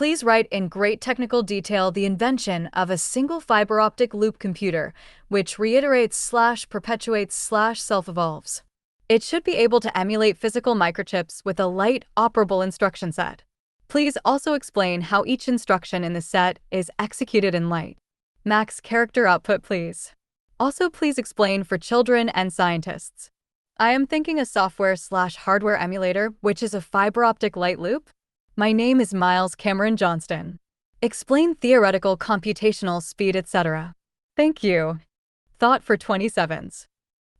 Please write in great technical detail the invention of a single fiber optic loop computer, which reiterates/perpetuates/self-evolves. It should be able to emulate physical microchips with a light, operable instruction set. Please also explain how each instruction in the set is executed in light. Max character output, please. Also, please explain for children and scientists. I am thinking a software/hardware emulator, which is a fiber optic light loop. My name is Miles Cameron Johnston. Explain theoretical computational speed, etc. Thank you. Thought for 27s.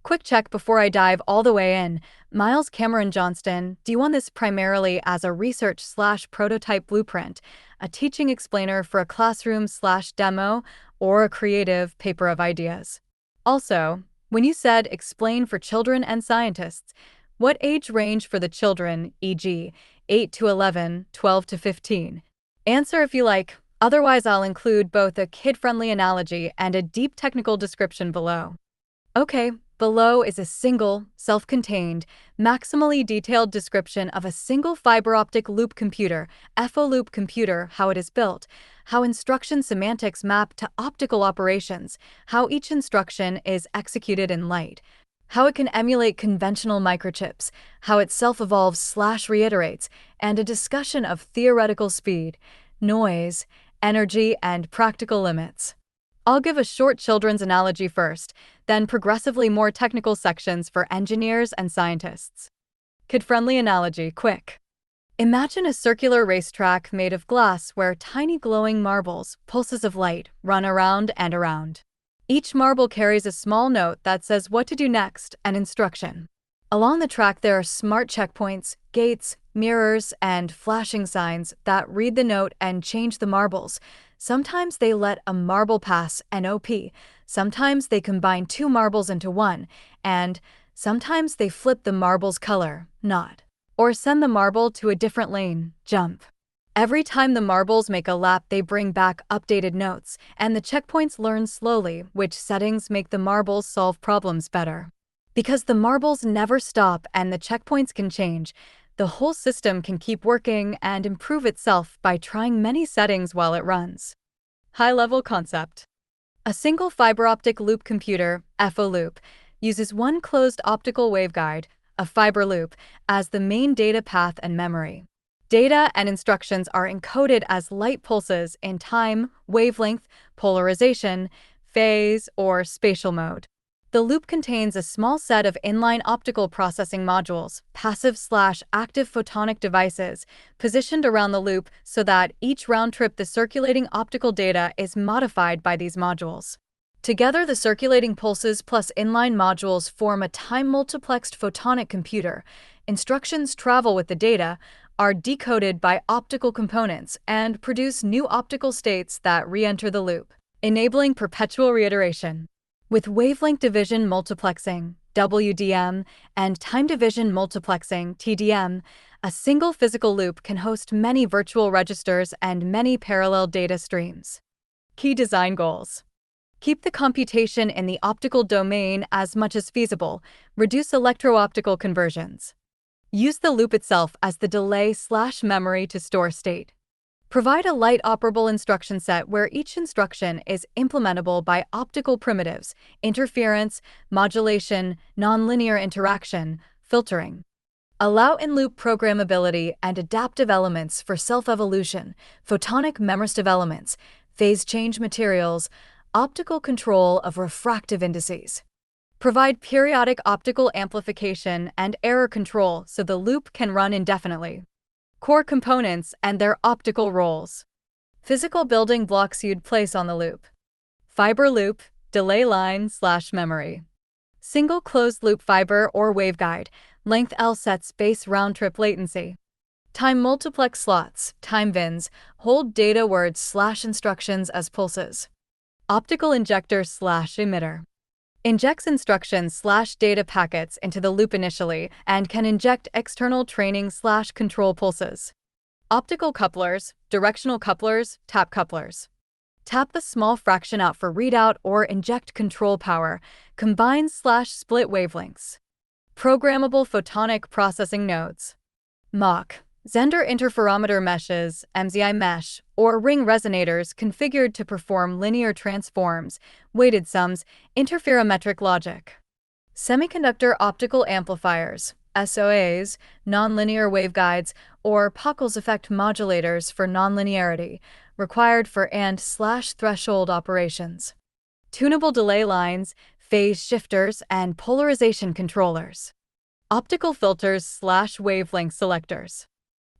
Quick check before I dive all the way in. Miles Cameron Johnston, do you want this primarily as a research/prototype blueprint, a teaching explainer for a classroom/demo, or a creative paper of ideas? Also, when you said explain for children and scientists, what age range for the children, e.g., 8 to 11, 12 to 15? Answer if you like, otherwise I'll include both a kid-friendly analogy and a deep technical description below. Okay, below is a single, self-contained, maximally detailed description of a single fiber optic loop computer, FO loop computer, how it is built, how instruction semantics map to optical operations, how each instruction is executed in light, how it can emulate conventional microchips, how it self-evolves/reiterates, and a discussion of theoretical speed, noise, energy, and practical limits. I'll give a short children's analogy first, then progressively more technical sections for engineers and scientists. Kid-friendly analogy, quick. Imagine a circular racetrack made of glass where tiny glowing marbles, pulses of light, run around and around. Each marble carries a small note that says what to do next, an instruction. Along the track there are smart checkpoints, gates, mirrors, and flashing signs that read the note and change the marbles. Sometimes they let a marble pass, NOP, sometimes they combine two marbles into one, and sometimes they flip the marble's color, NOT, or send the marble to a different lane, jump. Every time the marbles make a lap, they bring back updated notes, and the checkpoints learn slowly which settings make the marbles solve problems better. Because the marbles never stop and the checkpoints can change, the whole system can keep working and improve itself by trying many settings while it runs. High-level concept. A single fiber optic loop computer, FO loop, uses one closed optical waveguide, a fiber loop, as the main data path and memory. Data and instructions are encoded as light pulses in time, wavelength, polarization, phase, or spatial mode. The loop contains a small set of inline optical processing modules, passive/active photonic devices, positioned around the loop so that each round trip the circulating optical data is modified by these modules. Together, the circulating pulses plus inline modules form a time-multiplexed photonic computer. Instructions travel with the data, are decoded by optical components, and produce new optical states that re-enter the loop, enabling perpetual reiteration. With wavelength division multiplexing, WDM, and time division multiplexing, TDM, a single physical loop can host many virtual registers and many parallel data streams. Key design goals. Keep the computation in the optical domain as much as feasible, reduce electro-optical conversions. Use the loop itself as the delay/memory to store state. Provide a light operable instruction set where each instruction is implementable by optical primitives, interference, modulation, nonlinear interaction, filtering. Allow in-loop programmability and adaptive elements for self-evolution, photonic memristive elements, phase change materials, optical control of refractive indices. Provide periodic optical amplification and error control so the loop can run indefinitely. Core components and their optical roles. Physical building blocks you'd place on the loop. Fiber loop, delay line/memory. Single closed loop fiber or waveguide, length L sets base round-trip latency. Time multiplex slots, time VINs, hold data words/instructions as pulses. Optical injector/emitter. Injects instructions/data packets into the loop initially and can inject external training/control pulses. Optical couplers, directional couplers, tap couplers. Tap the small fraction out for readout or inject control power, combine/split wavelengths. Programmable photonic processing nodes. Mach, Xender interferometer meshes, MZI mesh, or ring resonators configured to perform linear transforms, weighted sums, interferometric logic. Semiconductor optical amplifiers, SOAs, nonlinear waveguides, or Pockels effect modulators for nonlinearity, required for and/threshold operations. Tunable delay lines, phase shifters, and polarization controllers. Optical filters/wavelength selectors.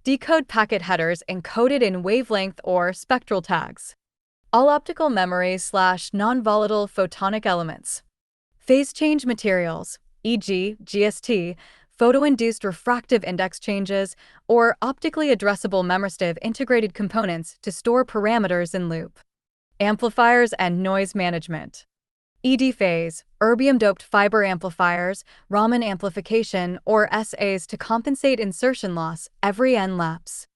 Decode packet headers encoded in wavelength or spectral tags. All optical memory/non-volatile photonic elements. Phase change materials, e.g., GST, photo-induced refractive index changes, or optically addressable memristive integrated components to store parameters in loop. Amplifiers and noise management. ED phase, erbium-doped fiber amplifiers, Raman amplification, or SAs to compensate insertion loss every N lapse.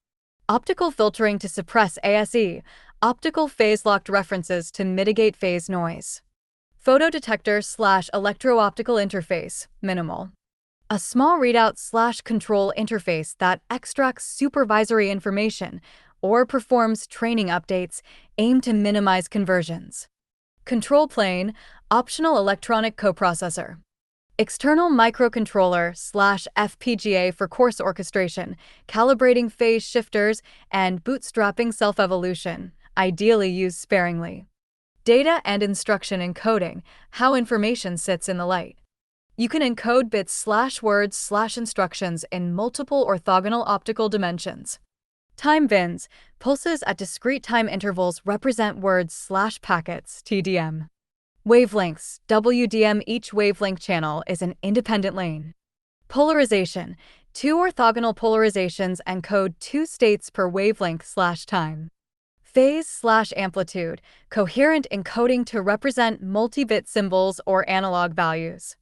Optical filtering to suppress ASE, optical phase-locked references to mitigate phase noise. Photodetector/electro-optical interface, minimal. A small readout/control interface that extracts supervisory information or performs training updates aimed to minimize conversions. Control plane, optional electronic coprocessor. External microcontroller/FPGA for coarse orchestration, calibrating phase shifters, and bootstrapping self-evolution, ideally used sparingly. Data and instruction encoding, how information sits in the light. You can encode bits/words/instructions in multiple orthogonal optical dimensions. Time VINs, pulses at discrete time intervals represent words/packets, TDM. Wavelengths, WDM. Each wavelength channel is an independent lane. Polarization, two orthogonal polarizations encode two states per wavelength/time. Phase/amplitude, coherent encoding to represent multi-bit symbols or analog values.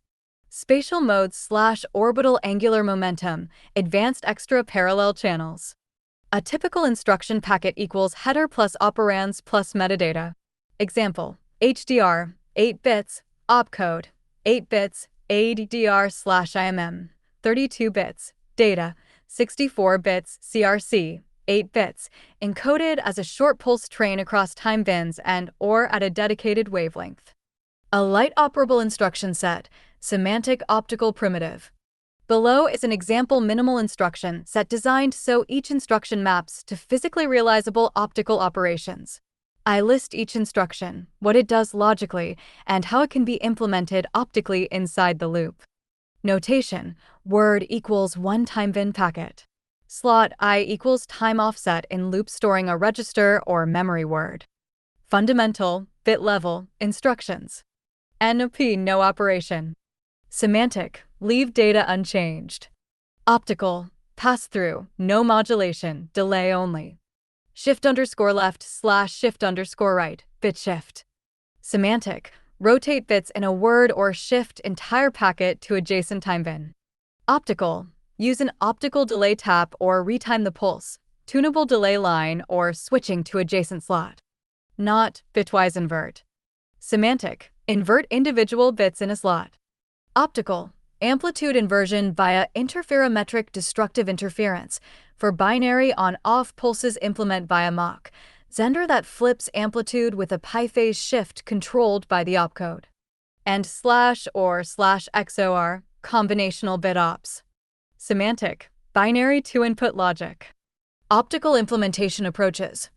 Spatial modes/orbital angular momentum, advanced extra-parallel channels. A typical instruction packet equals header plus operands plus metadata. Example, HDR, 8 bits, opcode, 8 bits, ADDR/IMM, 32 bits, data, 64 bits, CRC, 8 bits, encoded as a short pulse train across time VINs and/or at a dedicated wavelength. A light operable instruction set, semantic optical primitive. Below is an example minimal instruction set designed so each instruction maps to physically realizable optical operations. I list each instruction, what it does logically, and how it can be implemented optically inside the loop. Notation, word equals one time VIN packet. Slot I equals time offset in loop storing a register or memory word. Fundamental, bit level, instructions. NOP, no operation. Semantic, leave data unchanged. Optical, pass-through, no modulation, delay only. Shift_left/shift_right, bit shift. Semantic, rotate bits in a word or shift entire packet to adjacent time VIN. Optical, use an optical delay tap or retime the pulse, tunable delay line, or switching to adjacent slot. Not bitwise invert. Semantic, invert individual bits in a slot. Optical, amplitude inversion via interferometric destructive interference for binary on-off pulses implement via Mach, Xender that flips amplitude with a pi phase shift controlled by the opcode. And /or/XOR, combinational bit ops. Semantic, binary two-input logic. Optical implementation approaches.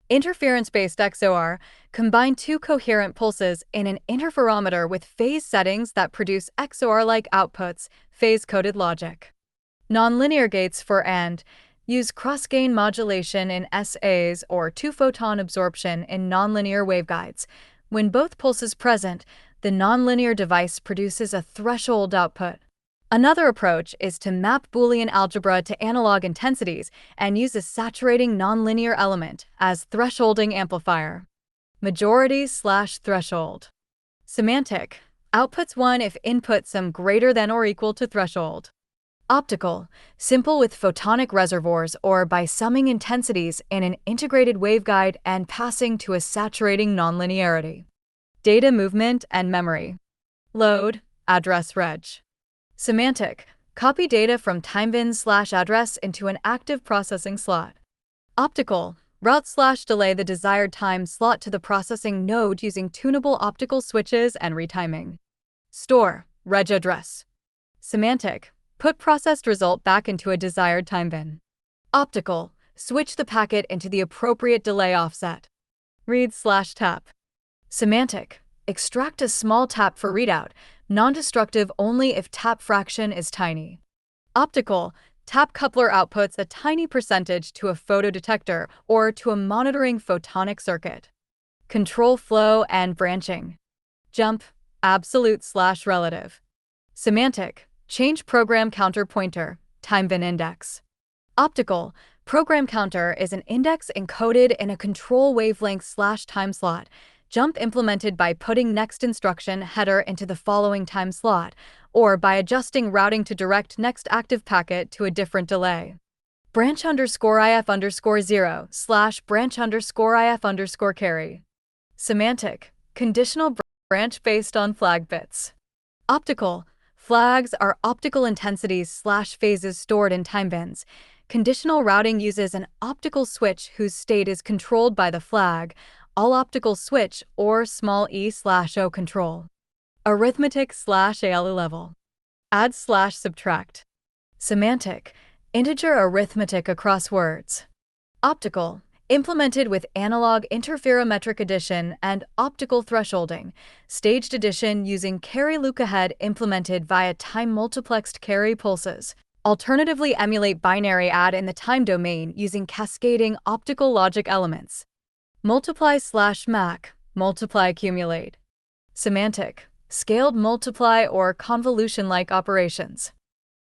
Interference-based XOR combine two coherent pulses in an interferometer with phase settings that produce XOR-like outputs, phase-coded logic. Nonlinear gates for AND use cross-gain modulation in SAs or two-photon absorption in nonlinear waveguides. When both pulses present, the nonlinear device produces a threshold output. Another approach is to map Boolean algebra to analog intensities and use a saturating nonlinear element as thresholding amplifier. Majority/threshold. Semantic, outputs 1 if input sum greater than or equal to threshold. Optical, simple with photonic reservoirs or by summing intensities in an integrated waveguide and passing to a saturating nonlinearity. Data movement and memory. Load, address reg. Semantic, Copy data from timebin/address into an active processing slot. Optical. Route/delay the desired time slot to the processing node using tunable optical switches and retiming. Store. Reg address. Semantic. Put processed result back into a desired time bin. Optical. Switch the packet into the appropriate delay offset. Read/tap. Semantic. Extract a small tap for readout, non-destructive only if tap fraction is tiny. Optical. Tap coupler outputs a tiny percentage to a photodetector or to a monitoring photonic circuit. Control flow and branching. Jump. Absolute/relative. Semantic. Change program counter pointer, timebin index. Optical. Program counter is an index encoded in a control wavelength/time slot. Jump implemented by putting next instruction header into the following time slot, or by adjusting routing to direct next active packet to a different delay. Branch_if_0/branch_if_carry. Semantic. Conditional branch based on flag bits. Optical. Flags are optical intensities/phases stored in timebins. Conditional routing uses an optical switch whose state is controlled by the flag, all optical switch, or small e/o control. Arithmetic/ALU level. Add/subtract. Semantic. Integer arithmetic across words. Optical. Implemented with analog interferometric addition and optical thresholding. Staged addition using carry look-ahead implemented via time-multiplexed carry pulses. Alternatively, emulate binary add in the time domain using cascading optical logic elements. Multiply/MAC, multiply accumulate. Semantic. Scaled multiply or convolution-like operations.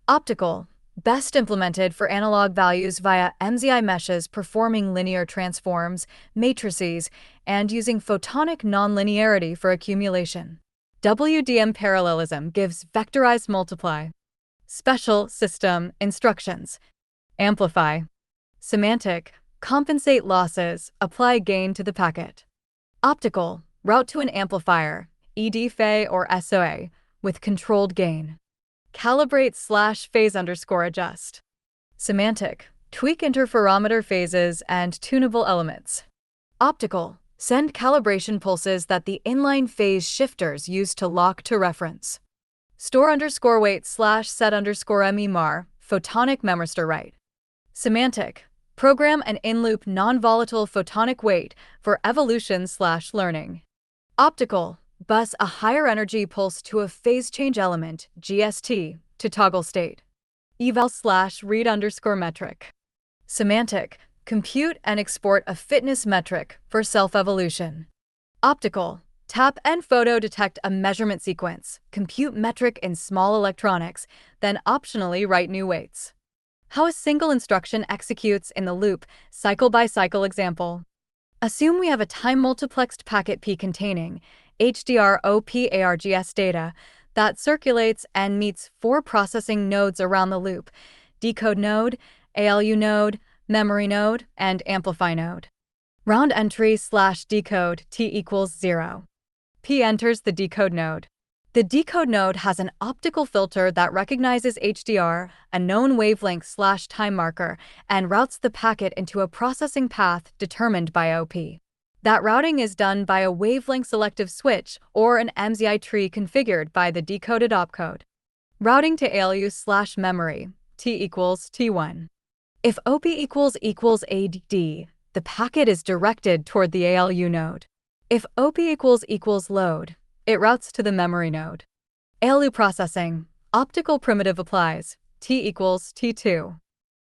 Optical. Best implemented for analog values via MZI meshes performing linear transforms, matrices, and using photonic nonlinearity for accumulation. WDM parallelism gives vectorized multiply. Special system instructions. Amplify. Semantic. Compensate losses, apply gain to the packet. Optical. Route to an amplifier, ED-FA or SOA, with controlled gain. Calibrate/phase_adjust. Semantic. Tweak interferometer phases and tunable elements. Optical. Send calibration pulses that the inline phase shifters use to lock to reference. Store_wait/set_MEMAR, photonic memristor write. Semantic. Program an in-loop non-volatile photonic wait for evolution/learning. Optical. Bus a higher energy pulse to a phase change element, GST, to toggle state. Eval/read_metric. Semantic. Compute and export a fitness metric for self-evolution. Optical. Tap and photo detect a measurement sequence, compute metric in small electronics, then optionally write new weights. How a single instruction executes in the loop, cycle-by-cycle example. Assume we have a time-multiplexed packet P containing HDR/OP/ARGS data that circulates and meets 4 processing nodes around the loop: decode node, ALU node, memory node, and amplify node. Round entry/decode T=0. P enters the decode node. The decode node has an optical filter that recognizes HDR, a known wavelength/time marker, and routes the packet into a processing path determined by OP. That routing is done by a wavelength selective switch or an MZI tree configured by the decoded opcode. Routing to ALU/memory, T=T1. If OP== AD, the packet is directed toward the ALU node. If OP== load, it routes to the memory node. ALU processing, optical primitive applies, T=T2.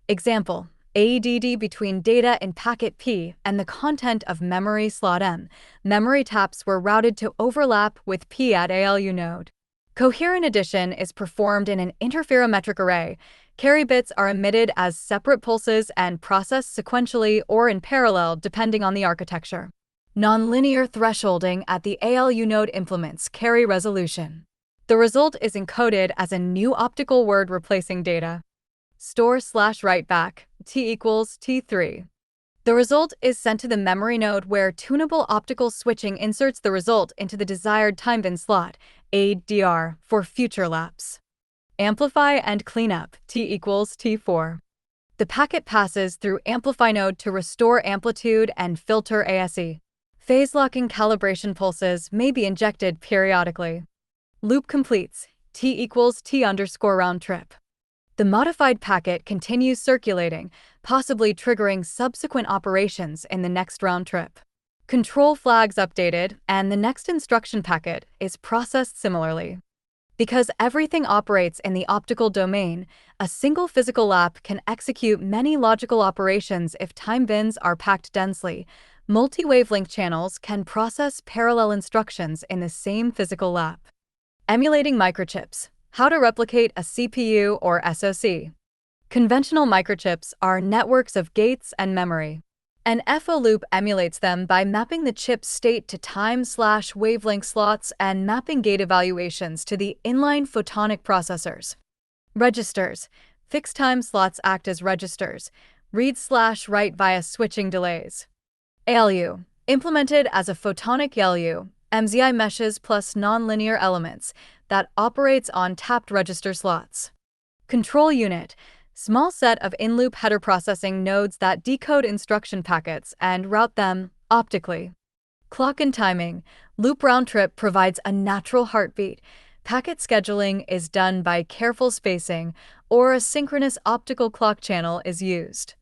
Example. ADD between data in packet P and the content of memory slot M. Memory taps were routed to overlap with P at ALU node. Coherent addition is performed in an interferometric array. Carry bits are emitted as separate pulses and processed sequentially or in parallel depending on the architecture. Nonlinear thresholding at the ALU node implements carry resolution. The result is encoded as a new optical word replacing data. Store/write back, T=T3. The result is sent to the memory node where tunable optical switching inserts the result into the desired timebin slot, ADR, for future lapse. Amplify and cleanup, T equals T4. The packet passes through amplify node to restore amplitude and filter ASE. Phase-locking calibration pulses may be injected periodically. Loop completes, T equals T underscore round trip. The modified packet continues circulating, possibly triggering subsequent operations in the next round trip. Control flags updated, and the next instruction packet is processed similarly. Because everything operates in the optical domain, a single physical lap can execute many logical operations if time bins are packed densely. Multi-wavelength channels can process parallel instructions in the same physical lap. Emulating microchips. How to replicate a CPU or SoC. Conventional microchips are networks of gates and memory. An FO loop emulates them by mapping the chip's state to time/wavelength slots and mapping gate evaluations to the inline photonic processors. Registers. Fixed time slots act as registers. Read/write via switching delays. ALU. Implemented as a photonic ALU, MZI meshes plus nonlinear elements that operates on tapped register slots. Control unit. Small set of in-loop header processing nodes that decode instruction packets and route them optically. Clock and timing. Loop round trip provides a natural heartbeat. Packet scheduling is done by careful spacing, or a synchronous optical clock channel is used.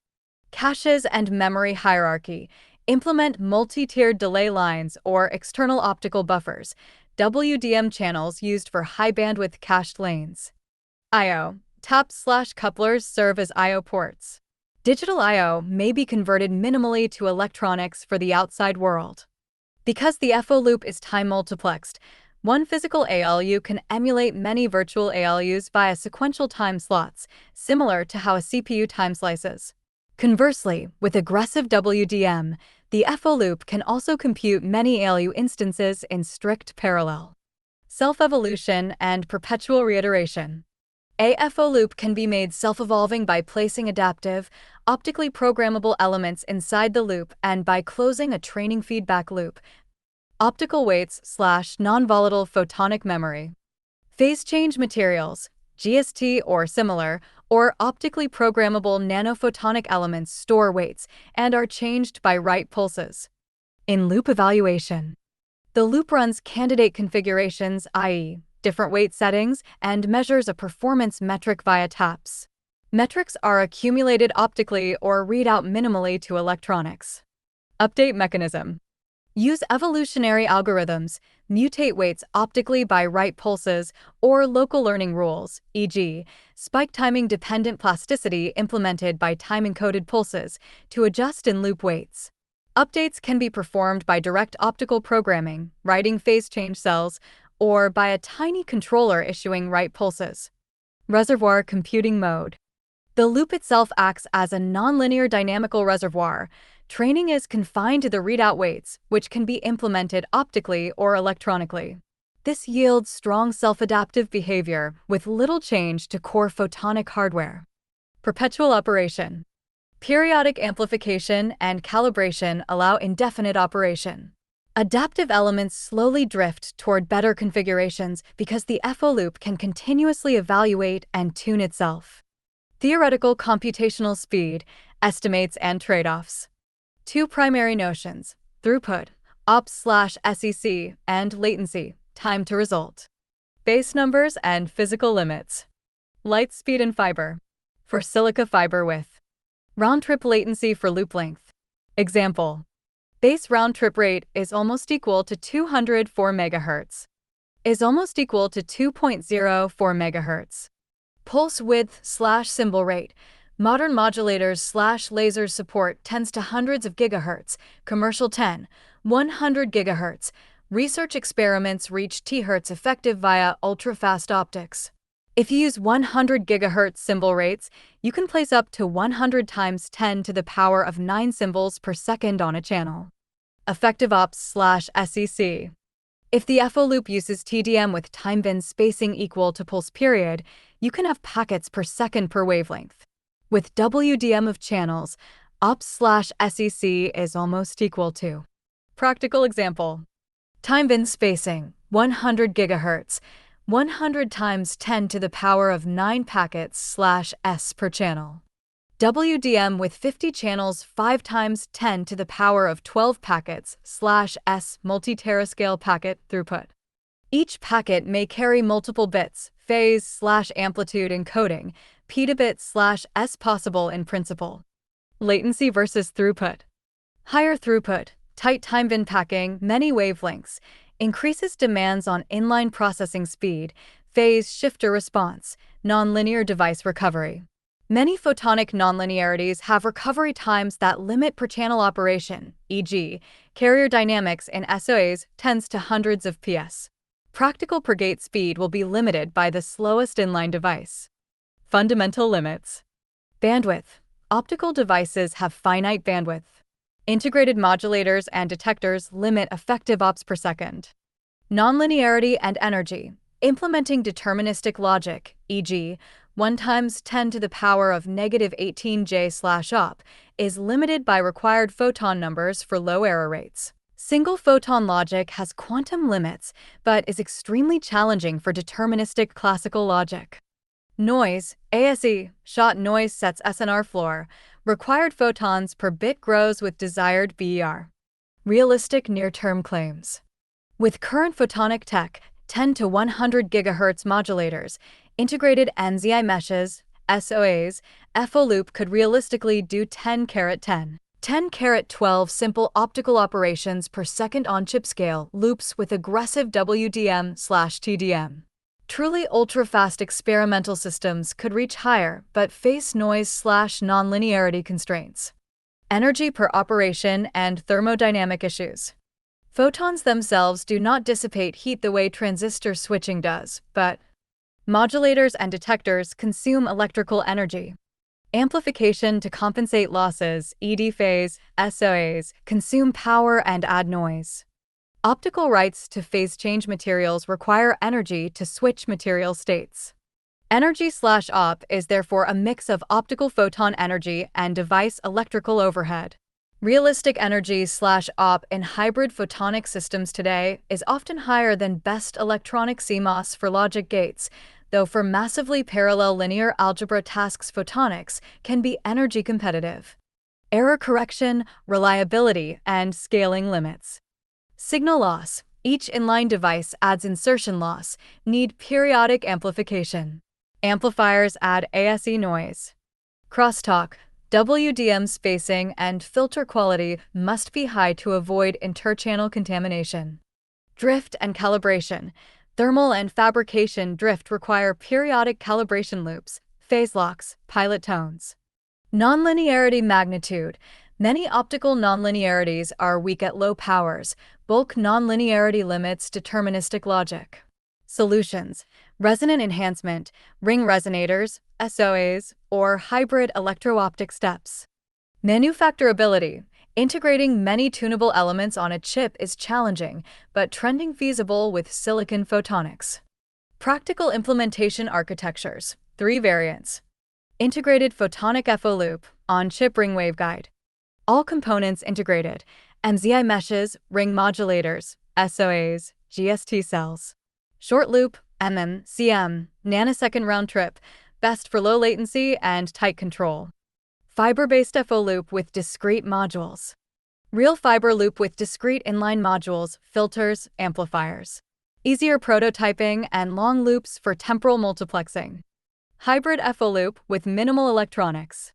Caches and memory hierarchy. Implement multi-tiered delay lines or external optical buffers, WDM channels used for high-bandwidth cached lanes. I/O. Taps/couplers serve as I/O ports. Digital I/O may be converted minimally to electronics for the outside world. Because the FO loop is time-multiplexed, one physical ALU can emulate many virtual ALUs via sequential time slots, similar to how a CPU time slices. Conversely, with aggressive WDM, the FO loop can also compute many ALU instances in strict parallel. Self-evolution and perpetual reiteration. A FO loop can be made self-evolving by placing adaptive, optically programmable elements inside the loop and by closing a training feedback loop. Optical weights/non-volatile photonic memory. Phase change materials, GST or similar, or optically programmable nanophotonic elements store weights and are changed by write pulses. In loop evaluation, the loop runs candidate configurations, i.e., different weight settings, and measures a performance metric via taps. Metrics are accumulated optically or read out minimally to electronics. Update mechanism. Use evolutionary algorithms, mutate weights optically by write pulses, or local learning rules, e.g., spike timing dependent plasticity implemented by time-encoded pulses, to adjust in-loop weights. Updates can be performed by direct optical programming, writing phase change cells, or by a tiny controller issuing write pulses. Reservoir computing mode. The loop itself acts as a nonlinear dynamical reservoir. Training is confined to the readout weights, which can be implemented optically or electronically. This yields strong self-adaptive behavior with little change to core photonic hardware. Perpetual operation. Periodic amplification and calibration allow indefinite operation. Adaptive elements slowly drift toward better configurations because the FO loop can continuously evaluate and tune itself. Theoretical computational speed, estimates, and trade-offs. Two primary notions: throughput, ops/SEC, and latency, time to result. Base numbers and physical limits. Light speed and fiber. For silica fiber width. Round-trip latency for loop length. Example. Base round-trip rate is almost equal to 204 MHz. Is almost equal to 2.04 MHz. Pulse width/symbol rate. Modern modulators/lasers support tens to hundreds of gigahertz, commercial 10, 100 gigahertz. Research experiments reach tHz effective via ultra-fast optics. If you use 100 gigahertz symbol rates, you can place up to 100 times 10 to the power of 9 symbols per second on a channel. Effective ops/SEC. If the FO loop uses TDM with time bin spacing equal to pulse period, you can have packets per second per wavelength. With WDM of channels, ops/SEC is almost equal to. Practical example. Time bin spacing, 100 gigahertz. 100 times 10 to the power of 9 packets/s per channel. WDM with 50 channels 5 times 10 to the power of 12 packets/s multi-terascale packet throughput. Each packet may carry multiple bits, phase/amplitude encoding, petabit/s possible in principle. Latency versus throughput. Higher throughput, tight time-bin packing, many wavelengths, increases demands on inline processing speed, phase shifter response, nonlinear device recovery. Many photonic nonlinearities have recovery times that limit per-channel operation, e.g., carrier dynamics in SOAs tends to hundreds of ps. Practical per-gate speed will be limited by the slowest inline device. Fundamental limits. Bandwidth. Optical devices have finite bandwidth. Integrated modulators and detectors limit effective ops per second. Nonlinearity and energy. Implementing deterministic logic, e.g., 1 times 10 to the power of -18j/op, is limited by required photon numbers for low error rates. Single photon logic has quantum limits, but is extremely challenging for deterministic classical logic. Noise, ASE, shot noise sets SNR floor, required photons per bit grows with desired BER. Realistic near-term claims. With current photonic tech, 10 to 100 GHz modulators, integrated NZI meshes, SOAs, FO loop could realistically do 10/10. 10/12 simple optical operations per second on-chip scale loops with aggressive WDM/TDM. Truly ultra-fast experimental systems could reach higher but face noise/nonlinearity constraints. Energy per operation and thermodynamic issues. Photons themselves do not dissipate heat the way transistor switching does, but modulators and detectors consume electrical energy. Amplification to compensate losses, ED phase, SOAs, consume power and add noise. Optical writes to phase change materials require energy to switch material states. Energy/op is therefore a mix of optical photon energy and device electrical overhead. Realistic energy/op in hybrid photonic systems today is often higher than best electronic CMOS for logic gates, though for massively parallel linear algebra tasks photonics can be energy competitive. Error correction, reliability, and scaling limits. Signal loss. Each inline device adds insertion loss, need periodic amplification. Amplifiers add ASE noise. Crosstalk. WDM spacing and filter quality must be high to avoid interchannel contamination. Drift and calibration. Thermal and fabrication drift require periodic calibration loops, phase locks, pilot tones. Nonlinearity magnitude. Many optical nonlinearities are weak at low powers. Bulk nonlinearity limits deterministic logic. Solutions. Resonant enhancement, ring resonators, SOAs, or hybrid electro-optic steps. Manufacturability. Integrating many tunable elements on a chip is challenging, but trending feasible with silicon photonics. Practical implementation architectures. 3 variants. Integrated photonic FO loop, on-chip ring waveguide. All components integrated, NZI meshes, ring modulators, SOAs, GST cells. Short loop, CM, nanosecond round trip, best for low latency and tight control. Fiber-based FO loop with discrete modules. Real fiber loop with discrete inline modules, filters, amplifiers. Easier prototyping and long loops for temporal multiplexing. Hybrid FO loop with minimal electronics.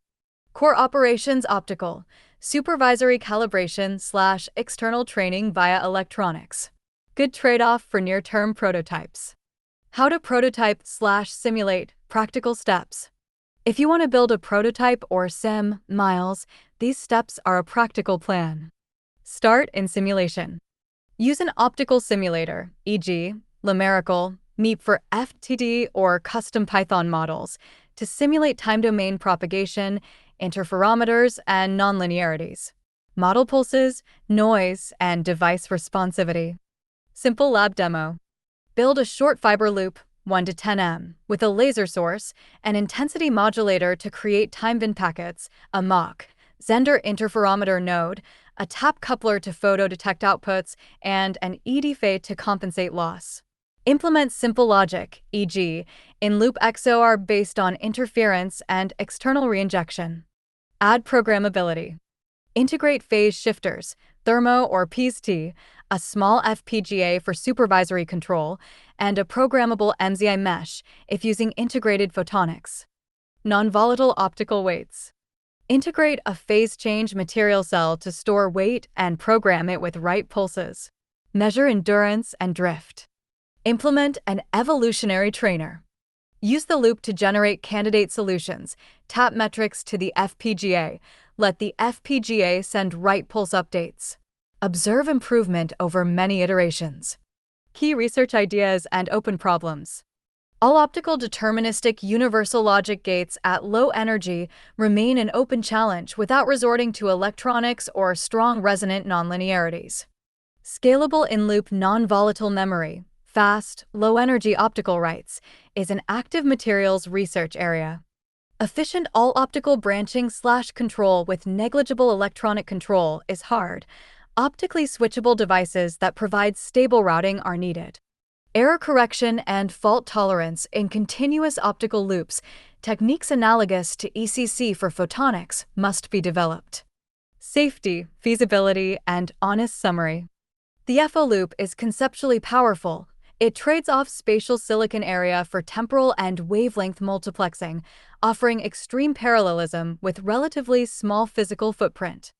Core operations optical, supervisory calibration/external training via electronics. Good trade-off for near-term prototypes. How to prototype/simulate, practical steps. If you want to build a prototype or sim, miles, these steps are a practical plan. Start in simulation. Use an optical simulator, e.g., Lumerical, MEEP for FTD or custom Python models, to simulate time domain propagation, interferometers, and nonlinearities. Model pulses, noise, and device responsivity. Simple lab demo. Build a short fiber loop, 1 to 10 m, with a laser source, an intensity modulator to create time-bin packets, a Mach, Zender interferometer node, a tap coupler to photo detect outputs, and an ED fade to compensate loss. Implement simple logic, e.g., in-loop XOR based on interference and external reinjection. Add programmability. Integrate phase shifters, thermo or PST, a small FPGA for supervisory control, and a programmable MZI mesh if using integrated photonics. Non-volatile optical weights. Integrate a phase change material cell to store weight and program it with right pulses. Measure endurance and drift. Implement an evolutionary trainer. Use the loop to generate candidate solutions. Tap metrics to the FPGA. Let the FPGA send right pulse updates. Observe improvement over many iterations. Key research ideas and open problems. All optical deterministic universal logic gates at low energy remain an open challenge without resorting to electronics or strong resonant nonlinearities. Scalable in-loop non-volatile memory, fast, low-energy optical writes, is an active materials research area. Efficient all-optical branching/control with negligible electronic control is hard. Optically switchable devices that provide stable routing are needed. Error correction and fault tolerance in continuous optical loops, techniques analogous to ECC for photonics, must be developed. Safety, feasibility, and honest summary. The FO loop is conceptually powerful. It trades off spatial silicon area for temporal and wavelength multiplexing, offering extreme parallelism with relatively small physical footprint.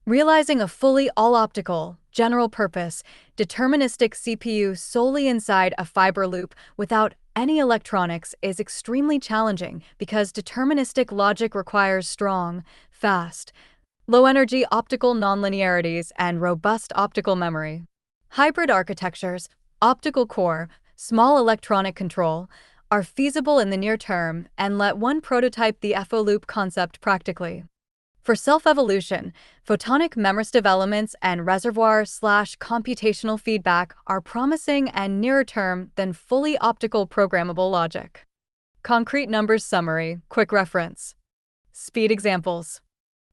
Realizing a fully all-optical, general-purpose, deterministic CPU solely inside a fiber loop without any electronics is extremely challenging because deterministic logic requires strong, fast, low-energy optical nonlinearities and robust optical memory. Hybrid architectures, optical core, small electronic control, are feasible in the near term and let one prototype the FO loop concept practically. For self-evolution, photonic memristive elements and reservoir/computational feedback are promising and nearer term than fully optical programmable logic. Concrete numbers summary, quick reference. Speed examples.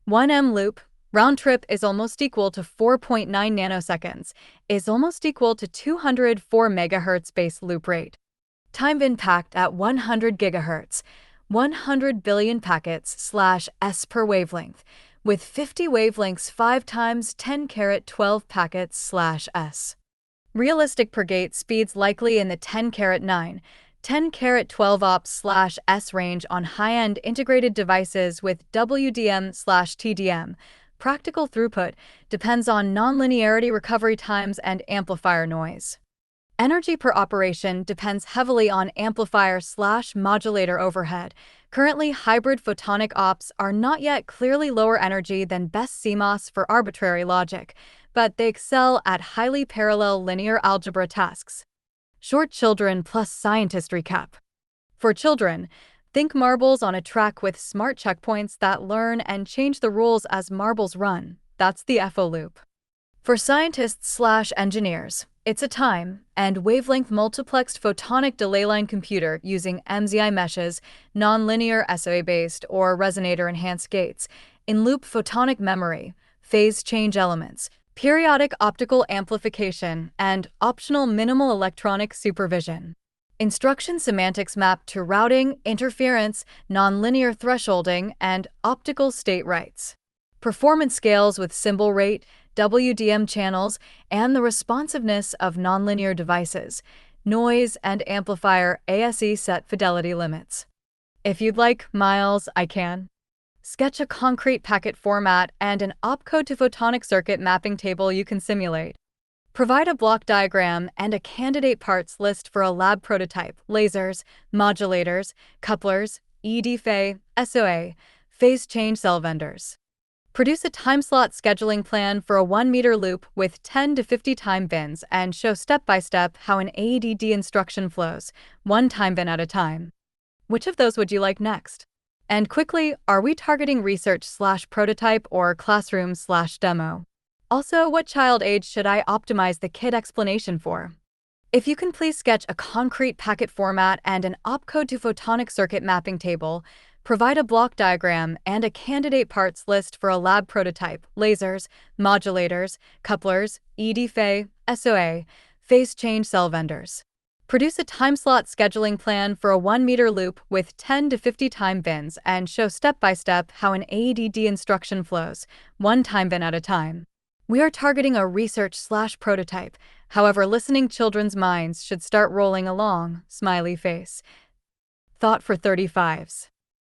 1M loop, round trip is almost equal to 4.9 nanoseconds, is almost equal to 204 MHz base loop rate. Time impact at 100 GHz. 100 billion packets/s per wavelength, with 50 wavelengths 5 times 10^12 packets/s. Realistic per gate speeds likely in the 10^9, 10^12 ops/s range on high-end integrated devices with WDM/TDM. Practical throughput depends on nonlinearity recovery times and amplifier noise. Energy per operation depends heavily on amplifier/modulator overhead. Currently, hybrid photonic ops are not yet clearly lower energy than best CMOS for arbitrary logic, but they excel at highly parallel linear algebra tasks. Short children plus scientist recap. For children, think marbles on a track with smart checkpoints that learn and change the rules as marbles run. That's the FO loop. For scientists/engineers, it's a time and wavelength multiplexed photonic delay line computer using MZI meshes, nonlinear SOA-based or resonator-enhanced gates, in-loop photonic memory, phase change elements, periodic optical amplification, and optional minimal electronic supervision. Instruction semantics map to routing, interference, nonlinear thresholding, and optical state rights. Performance scales with symbol rate, WDM channels, and the responsiveness of nonlinear devices, noise and amplifier ASE set fidelity limits. If you'd like miles, I can. Sketch a concrete packet format and an opcode to photonic circuit mapping table you can simulate. Provide a block diagram and a candidate parts list for a lab prototype, lasers, modulators, couplers, ED-FE, SOA, phase change cell vendors. Produce a time-slot scheduling plan for a 1-meter loop with 10 to 50 time bins and show step-by-step how an AEDD instruction flows, one time bin at a time. Which of those would you like next? And quickly, are we targeting research/prototype or classroom/demo? Also, what child age should I optimize the kit explanation for? If you can please sketch a concrete packet format and an opcode to photonic circuit mapping table, provide a block diagram and a candidate parts list for a lab prototype, lasers, modulators, couplers, ED-FE, SOA, phase change cell vendors. Produce a time slot scheduling plan for a 1-meter loop with 10 to 50 time bins and show step-by-step how an AEDD instruction flows, one time bin at a time. We are targeting a research/prototype, however listening children's minds should start rolling along, smiley face. Thought for 35s.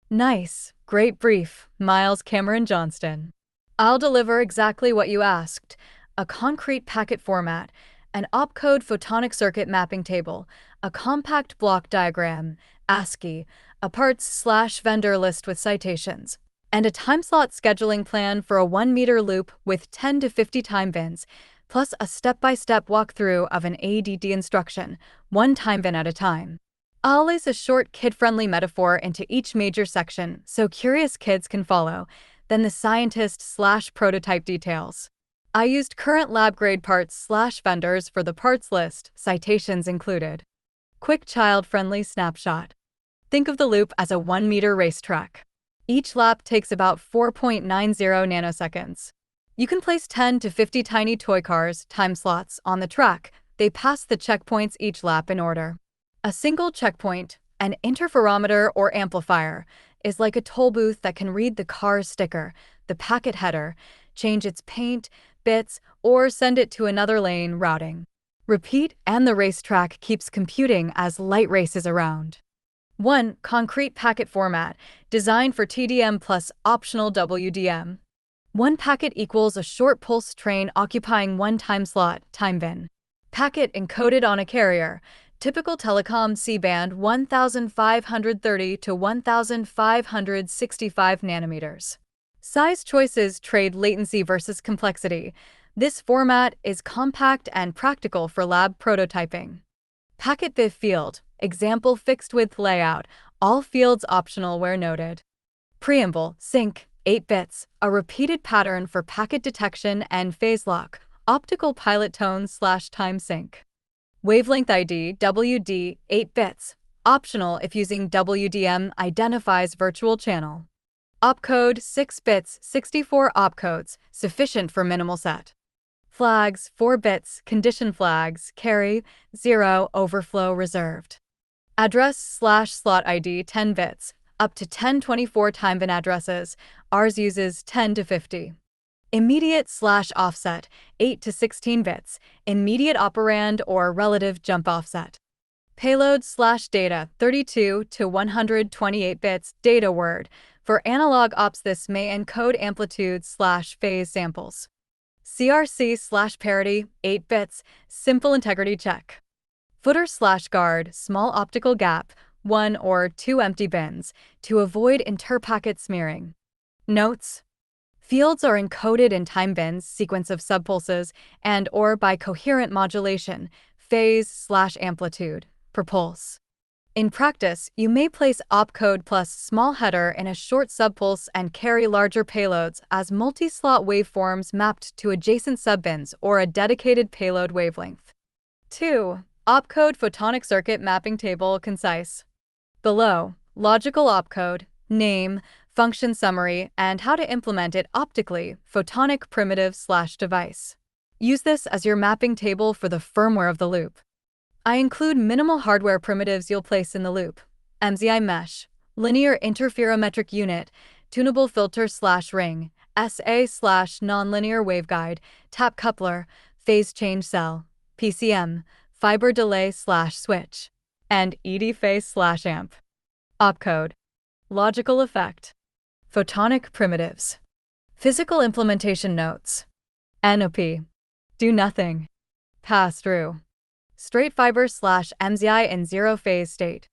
Nice, great brief, Miles Cameron Johnston. I'll deliver exactly what you asked. A concrete packet format, an opcode photonic circuit mapping table, a compact block diagram, ASCII, a parts/vendor list with citations, and a time slot scheduling plan for a 1-meter loop with 10 to 50 time bins, plus a step-by-step walkthrough of an AEDD instruction, one time bin at a time. I'll lace a short kid-friendly metaphor into each major section so curious kids can follow, then the scientist/prototype details. I used current lab-grade parts/vendors for the parts list, citations included. Quick child-friendly snapshot. Think of the loop as a 1-meter racetrack. Each lap takes about 4.90 nanoseconds. You can place 10 to 50 tiny toy cars, time slots, on the track. They pass the checkpoints each lap in order. A single checkpoint, an interferometer or amplifier, is like a toll booth that can read the car's sticker, the packet header, change its paint, bits, or send it to another lane routing. Repeat, and the racetrack keeps computing as light races around. 1. Concrete packet format, designed for TDM plus optional WDM. One packet equals a short pulse train occupying one time slot, time bin. Packet encoded on a carrier, typical telecom C-band 1530 to 1565 nanometers. Size choices trade latency versus complexity. This format is compact and practical for lab prototyping. Packet BIF field, example fixed width layout, all fields optional where noted. Preamble, sync, 8 bits, a repeated pattern for packet detection and phase lock, optical pilot tone/time sync. Wavelength ID, WD, 8 bits, optional if using WDM identifies virtual channel. Opcode, 6 bits, 64 opcodes, sufficient for minimal set. Flags, 4 bits, condition flags, carry, 0, overflow reserved. Address/slot ID, 10 bits, up to 1024 time bin addresses, ours uses 10 to 50. Immediate/offset, 8 to 16 bits, immediate operand or relative jump offset. Payload/data, 32 to 128 bits, data word. For analog ops, this may encode amplitude/phase samples. CRC/parity, 8 bits, simple integrity check. Footer/guard, small optical gap, 1 or 2 empty bins, to avoid interpacket smearing. Notes: fields are encoded in time bins, sequence of subpulses, and/or by coherent modulation, phase/amplitude, per pulse. In practice, you may place opcode plus small header in a short subpulse and carry larger payloads as multi-slot waveforms mapped to adjacent subbins or a dedicated payload wavelength. 2. Opcode photonic circuit mapping table, concise. Below, logical opcode, name, function summary, and how to implement it optically, photonic primitive/device. Use this as your mapping table for the firmware of the loop. I include minimal hardware primitives you'll place in the loop: MZI mesh, linear interferometric unit, tunable filter/ring, SA/nonlinear waveguide, tap coupler, phase change cell, PCM, fiber delay/switch, and ED phase/amp. Opcode. Logical effect. Photonic primitives. Physical implementation notes. NOP. Do nothing. Pass through. Straight fiber/MZI in zero phase state.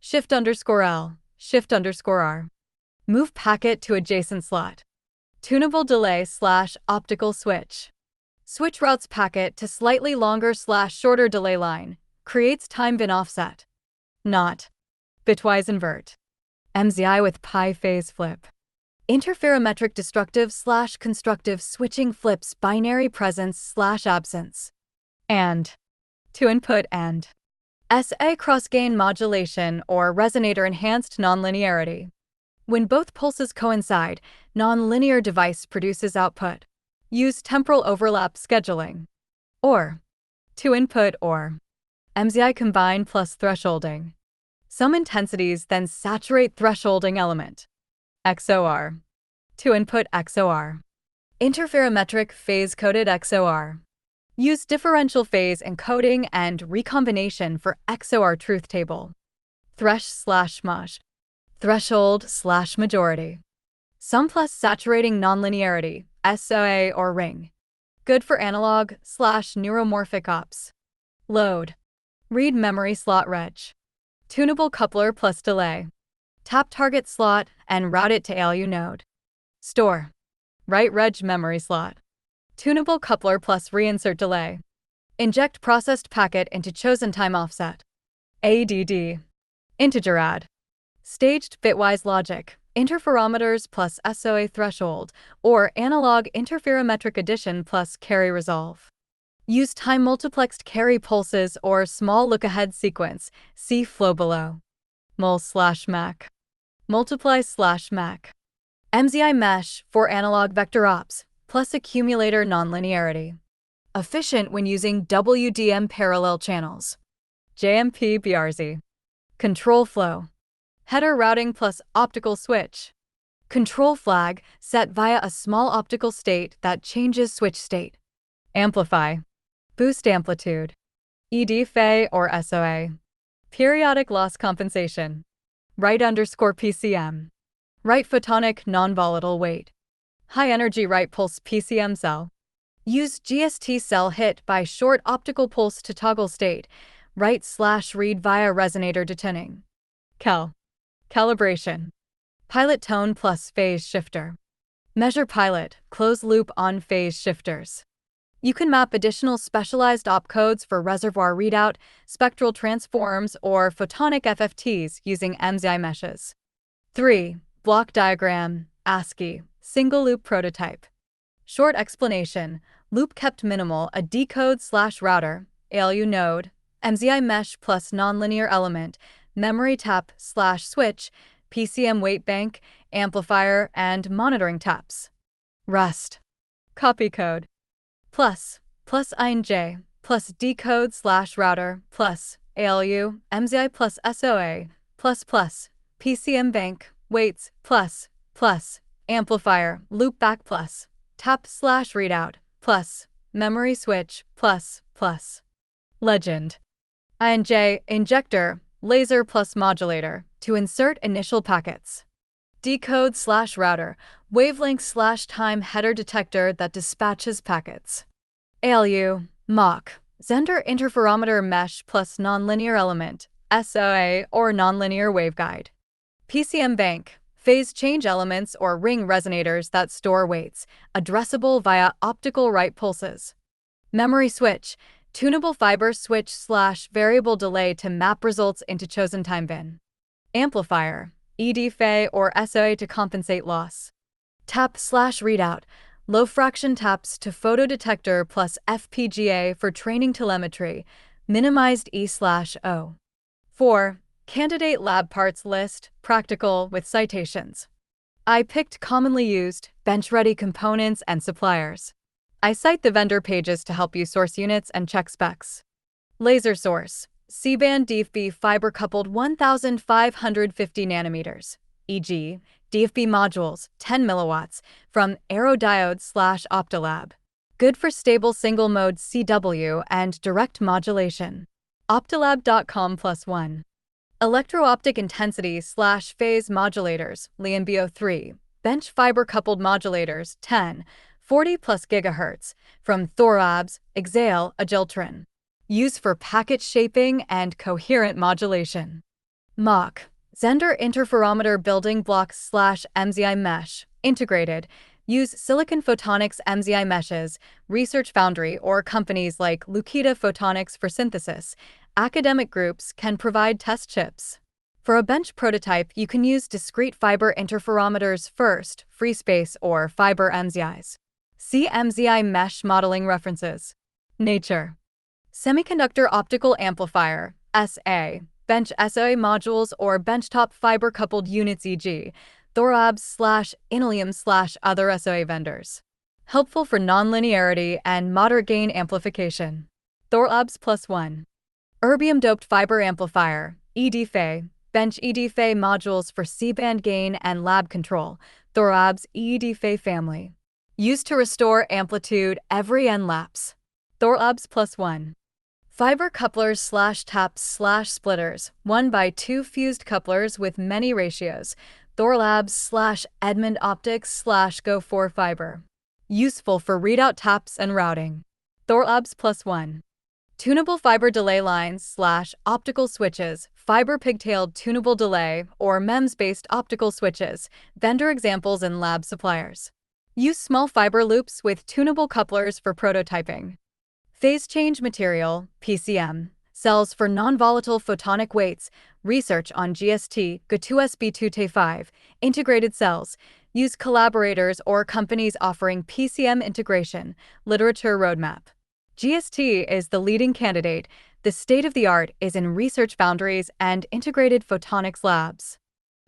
Shift_L, Shift_R. Move packet to adjacent slot. Tunable delay/optical switch. Switch routes packet to slightly longer/shorter delay line. Creates time bin offset. Not. Bitwise invert. MZI with pi phase flip. Interferometric destructive/constructive switching flips binary presence/absence. And. To input and. SA cross-gain modulation or resonator enhanced nonlinearity. When both pulses coincide, nonlinear device produces output. Use temporal overlap scheduling. Or. To input or. MZI combine plus thresholding. Some intensities then saturate thresholding element. XOR. 2-input XOR. Interferometric phase-coded XOR. Use differential phase encoding and recombination for XOR truth table. Thresh/mush. Threshold/majority. Sum plus saturating nonlinearity, SOA or ring. Good for analog/neuromorphic ops. Load. Read memory slot reg. Tunable coupler plus delay. Tap target slot and route it to ALU node. Store. Write reg memory slot. Tunable coupler plus reinsert delay. Inject processed packet into chosen time offset. ADD. Integer add. Staged bitwise logic. Interferometers plus SOA threshold, or analog interferometric addition plus carry resolve. Use time-multiplexed carry pulses or small look-ahead sequence. See flow below. Mul/Mac. Multiply/Mac. MZI mesh for analog vector ops, plus accumulator nonlinearity. Efficient when using WDM parallel channels. JMP BRZ. Control flow. Header routing plus optical switch. Control flag set via a small optical state that changes switch state. Amplify. Boost amplitude. ED-FA or SOA. Periodic loss compensation. Write_PCM. Write photonic non-volatile weight. High energy write pulse PCM cell. Use GST cell hit by short optical pulse to toggle state. Write/read via resonator detuning. Calibration. Pilot tone plus phase shifter. Measure pilot, close loop on phase shifters. You can map additional specialized opcodes for reservoir readout, spectral transforms, or photonic FFTs using MZI meshes. 3. Block diagram, ASCII, single loop prototype. Short explanation, loop kept minimal, a decode/router, ALU node, MZI mesh plus nonlinear element, memory tap/switch, PCM weight bank, amplifier, and monitoring taps. Rust. Copy code. Plus INJ, plus decode/router, plus ALU, MZI plus SOA, plus PCM bank, weights, plus amplifier, loopback plus, tap/readout, plus memory switch, plus. Legend. INJ, injector, laser plus modulator, to insert initial packets. Decode/router, wavelength/time header detector that dispatches packets. ALU, Mach, Zender interferometer mesh plus nonlinear element, SOA or nonlinear waveguide. PCM bank, phase change elements or ring resonators that store weights, addressable via optical write pulses. Memory switch, tunable fiber switch/variable delay to map results into chosen time bin. Amplifier, ED-FA or SOA to compensate loss. Tap/readout, low fraction taps to photodetector plus FPGA for training telemetry, minimized E/O. 4. Candidate lab parts list, practical with citations. I picked commonly used, bench-ready components and suppliers. I cite the vendor pages to help you source units and check specs. Laser source, C-band DFB fiber-coupled 1550 nanometers, e.g., DFB modules, 10 milliwatts, from Aerodiodes/Optilab. Good for stable single-mode CW and direct modulation. Optilab.com+1. Electro-optic intensity/phase modulators, LiMBO3, bench fiber-coupled modulators, 10, 40 plus GHz, from Thorabs, Exail, Agiltron. Use for packet shaping and coherent modulation. Mach, Zender interferometer building blocks/MZI mesh, integrated. Use Silicon Photonics MZI meshes, Research Foundry, or companies like Lukita Photonics for synthesis. Academic groups can provide test chips. For a bench prototype, you can use discrete fiber interferometers first, FreeSpace, or Fiber MZIs. See MZI mesh modeling references. Nature. Semiconductor optical amplifier, SA, bench SOA modules or benchtop fiber-coupled units, e.g., Thorabs/Inilium/other SOA vendors. Helpful for nonlinearity and moderate gain amplification. Thorabs+1. Erbium-doped fiber amplifier, EDFA, bench EDFA modules for C-band gain and lab control, Thorabs EDFA family. Used to restore amplitude every N laps. Thorabs plus 1. Fiber couplers / taps / splitters, 1x2 fused couplers with many ratios, Thorabs / Edmond Optics / Go4 fiber. Useful for readout taps and routing. Thorabs plus 1. Tunable fiber delay lines / optical switches, fiber pigtailed tunable delay or MEMS-based optical switches, vendor examples and lab suppliers. Use small fiber loops with tunable couplers for prototyping. Phase change material, PCM, cells for non-volatile photonic weights, research on GST, G2SB2T5, integrated cells, use collaborators or companies offering PCM integration, literature roadmap. GST is the leading candidate. The state-of-the-art is in research boundaries and integrated photonics labs.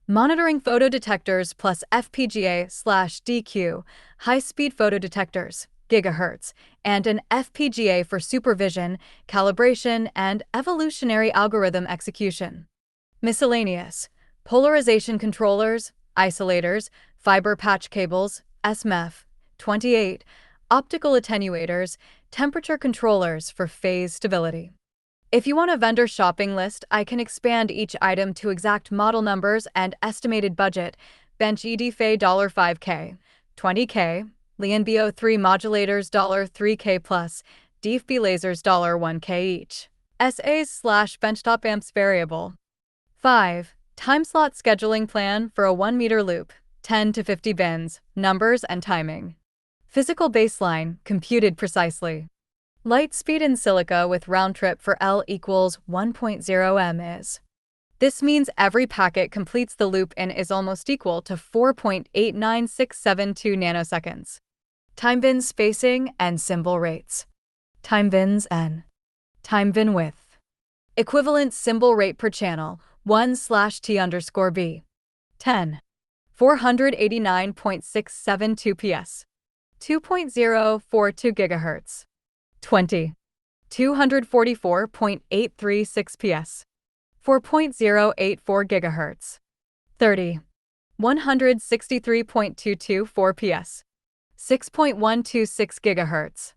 Monitoring photodetectors plus FPGA/DQ, high-speed photodetectors, gigahertz, and an FPGA for supervision, calibration, and evolutionary algorithm execution. Miscellaneous: polarization controllers, isolators, fiber patch cables, SMF, 28, optical attenuators, temperature controllers for phase stability. If you want a vendor shopping list, I can expand each item to exact model numbers and estimated budget. Bench EDFA $5K, 20K, LianBO3 modulators $3K plus, DFB lasers $1K each. SAs / benchtop amps variable. 5. Time slot scheduling plan for a 1-meter loop, 10 to 50 bins, numbers and timing. Physical baseline, computed precisely. Light speed in silica with round trip for L equals 1.0 m is. This means every packet completes the loop and is almost equal to 4.89672 nanoseconds. Time bin spacing and symbol rates. Time bins n. Time bin width. Equivalent symbol rate per channel, 1/T_B. 10. 489.672 ps. 2.042 GHz. 20. 244.836 ps. 4.084 GHz. 30. 163.224 ps. 6.126 GHz.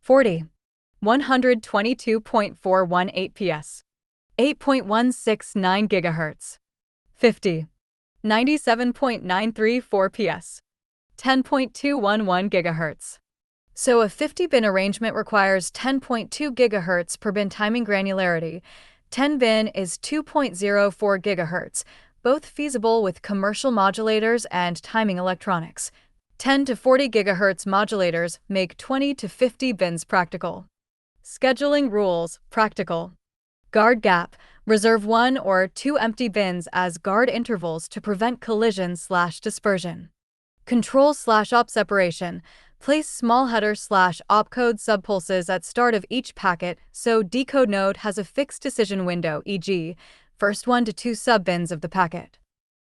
40. 122.418 ps. 8.169 GHz. 50. 97.934 ps. 10.211 GHz. So a 50-bin arrangement requires 10.2 GHz per bin timing granularity. 10 bin is 2.04 GHz, both feasible with commercial modulators and timing electronics. 10 to 40 GHz modulators make 20 to 50 bins practical. Scheduling rules, practical. Guard gap, reserve 1 or 2 empty bins as guard intervals to prevent collision/dispersion. Control/op separation. Place small header/opcode subpulses at start of each packet so decode node has a fixed decision window, e.g., first 1 to 2 sub-bins of the packet.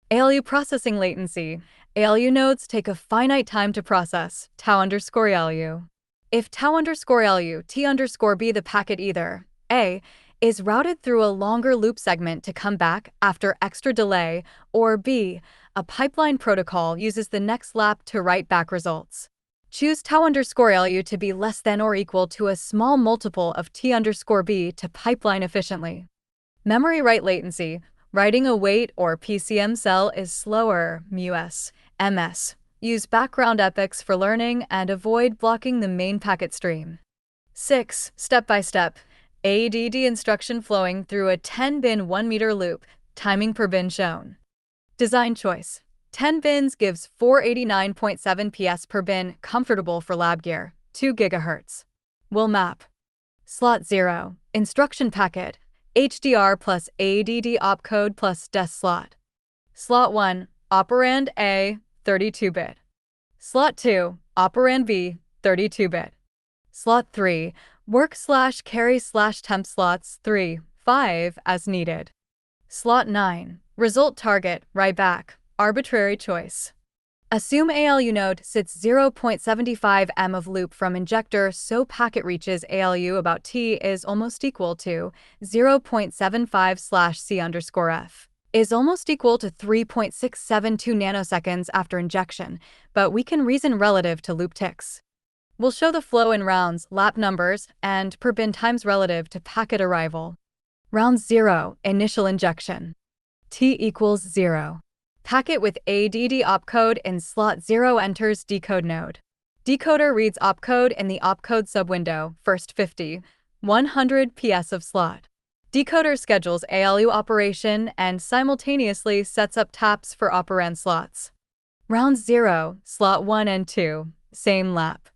ALU processing latency. ALU nodes take a finite time to process, tau_ALU. If tau_ALU T_B the packet either A is routed through a longer loop segment to come back after extra delay, or B, a pipeline protocol uses the next lap to write back results. Choose tau_ALU to be less than or equal to a small multiple of T_B to pipeline efficiently. Memory write latency. Writing a weight or PCM cell is slower, ms. Use background epochs for learning and avoid blocking the main packet stream. 6. Step-by-step. ADD instruction flowing through a 10-bin 1-meter loop, timing per bin shown. Design choice. 10 bins gives 489.7 ps per bin, comfortable for lab gear, 2 GHz. Will map. Slot 0. Instruction packet. HDR plus ADD opcode plus DES slot. Slot 1. Operand A, 32-bit. Slot 2. Operand B, 32-bit. Slot 3. Work/carry/temp slots 3, 5 as needed. Slot 9. Result target, write back, arbitrary choice. Assume ALU node sits 0.75 m of loop from injector, so packet reaches ALU about T is almost equal to 0.75/C_F is almost equal to 3.672 nanoseconds after injection, but we can reason relative to loop ticks. We'll show the flow in rounds, lap numbers, and per bin times relative to packet arrival. Round 0, initial injection. T equals 0. Packet with ADD opcode in slot 0 enters decode node. Decoder reads opcode in the opcode subwindow, first 50, 100 ps of slot. Decoder schedules ALU operation and simultaneously sets up taps for operand slots. Round 0, slot 1 and 2, same lap.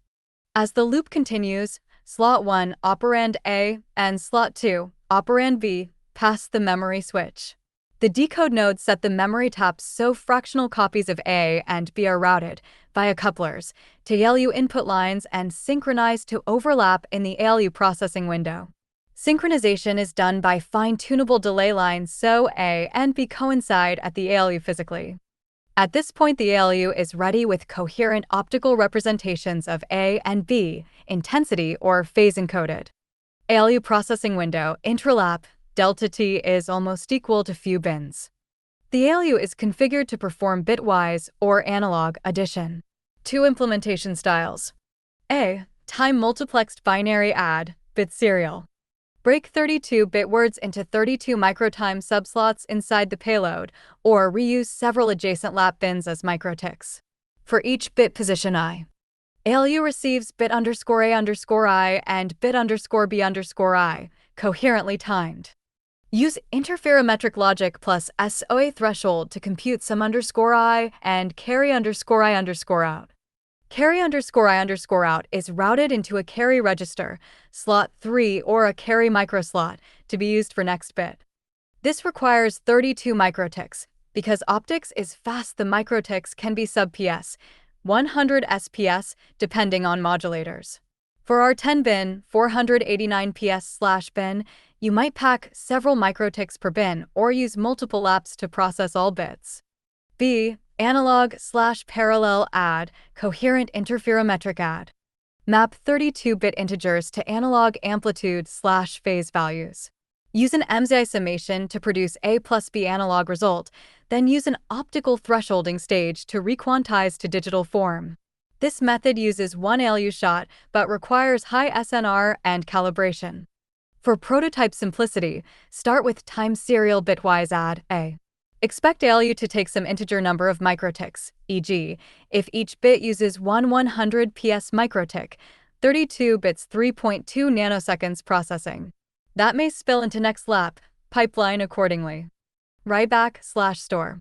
As the loop continues, slot 1, operand A, and slot 2, operand B, pass the memory switch. The decode node set the memory taps so fractional copies of A and B are routed via couplers to ALU input lines and synchronized to overlap in the ALU processing window. Synchronization is done by fine-tunable delay lines so A and B coincide at the ALU physically. At this point, the ALU is ready with coherent optical representations of A and B, intensity or phase encoded. ALU processing window, intralap, delta T is almost equal to few bins. The ALU is configured to perform bitwise or analog addition. 2 implementation styles. A. Time multiplexed binary add, bit serial. Break 32-bit words into 32 microtime subslots inside the payload, or reuse several adjacent lap bins as microticks. For each bit position I. ALU receives bit_A_I and bit_B_I, coherently timed. Use interferometric logic plus SOA threshold to compute some_I and carry_I_out. Carry_I_out is routed into a carry register, slot 3 or a carry microslot, to be used for next bit. This requires 32 microticks. Because optics is fast, the microticks can be sub-ps, 100 SPS, depending on modulators. For our 10-bin, 489 ps/bin, you might pack several microticks per bin or use multiple laps to process all bits. B. Analog/parallel add, coherent interferometric add. Map 32-bit integers to analog amplitude/phase values. Use an MZI summation to produce A plus B analog result, then use an optical thresholding stage to requantize to digital form. This method uses one ALU shot but requires high SNR and calibration. For prototype simplicity, start with time serial bitwise add A. Expect ALU to take some integer number of microticks, e.g., if each bit uses 1/100 ps microtick, 32 bits 3.2 nanoseconds processing. That may spill into next lap, pipeline accordingly. Writeback/store.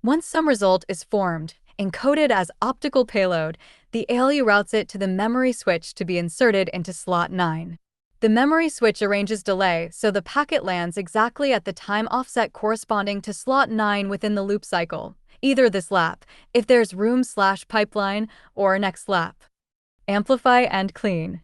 Once some result is formed, encoded as optical payload, the ALU routes it to the memory switch to be inserted into slot 9. The memory switch arranges delay so the packet lands exactly at the time offset corresponding to slot 9 within the loop cycle, either this lap, if there's room/pipeline, or next lap. Amplify and clean.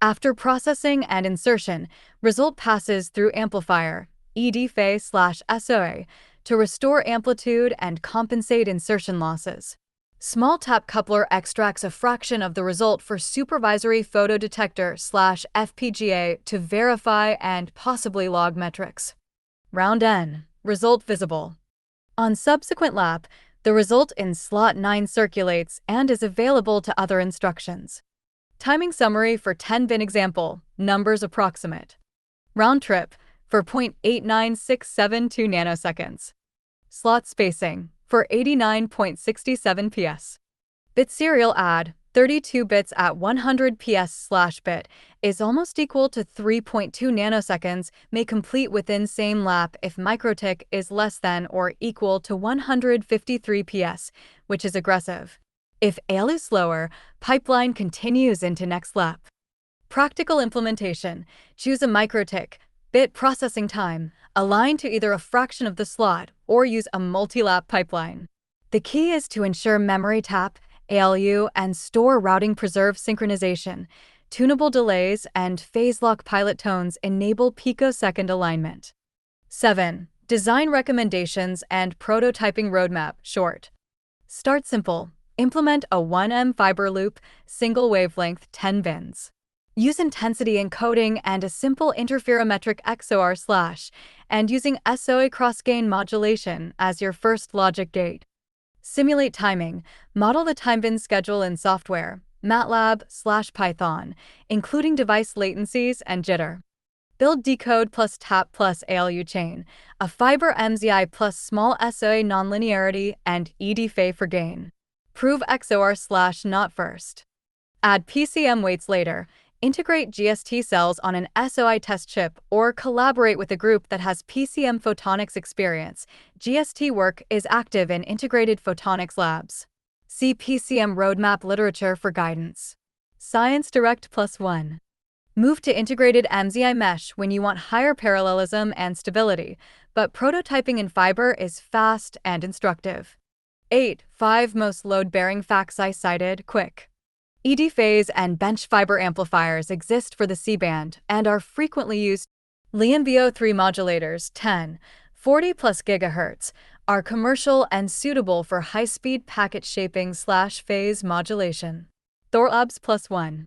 After processing and insertion, result passes through amplifier, EDFA/SOA, to restore amplitude and compensate insertion losses. Small tap coupler extracts a fraction of the result for supervisory photodetector/FPGA to verify and possibly log metrics. Round N. Result visible. On subsequent lap, the result in slot 9 circulates and is available to other instructions. Timing summary for 10-bin example, numbers approximate. Round trip for 0.89672 nanoseconds. Slot spacing for 89.67 ps. Bit serial add, 32 bits at 100 ps/bit, is almost equal to 3.2 nanoseconds, may complete within same lap if microtick is less than or equal to 153 ps, which is aggressive. If ALU slower, pipeline continues into next lap. Practical implementation. Choose a microtick, bit processing time, align to either a fraction of the slot or use a multi-lap pipeline. The key is to ensure memory tap, ALU, and store routing preserve synchronization. Tunable delays and phase lock pilot tones enable picosecond alignment. 7. Design recommendations and prototyping roadmap, short. Start simple. Implement a 1M fiber loop, single wavelength 10 bins. Use intensity encoding and a simple interferometric XOR slash, and using SOA cross-gain modulation as your first logic gate. Simulate timing. Model the time bin schedule in software, MATLAB/Python, including device latencies and jitter. Build decode plus tap plus ALU chain, a fiber MZI plus small SOA nonlinearity and EDFA for gain. Prove XOR/not first. Add PCM weights later. Integrate GST cells on an SOI test chip or collaborate with a group that has PCM photonics experience. GST work is active in integrated photonics labs. See PCM roadmap literature for guidance. Science Direct +1. Move to integrated MZI mesh when you want higher parallelism and stability, but prototyping in fiber is fast and instructive. 8. 5 most load-bearing facts I cited, quick. ED phase and bench fiber amplifiers exist for the C-band and are frequently used. LiMBO3 modulators 10, 40 plus GHz are commercial and suitable for high-speed packet shaping/phase modulation. Thorlabs +1.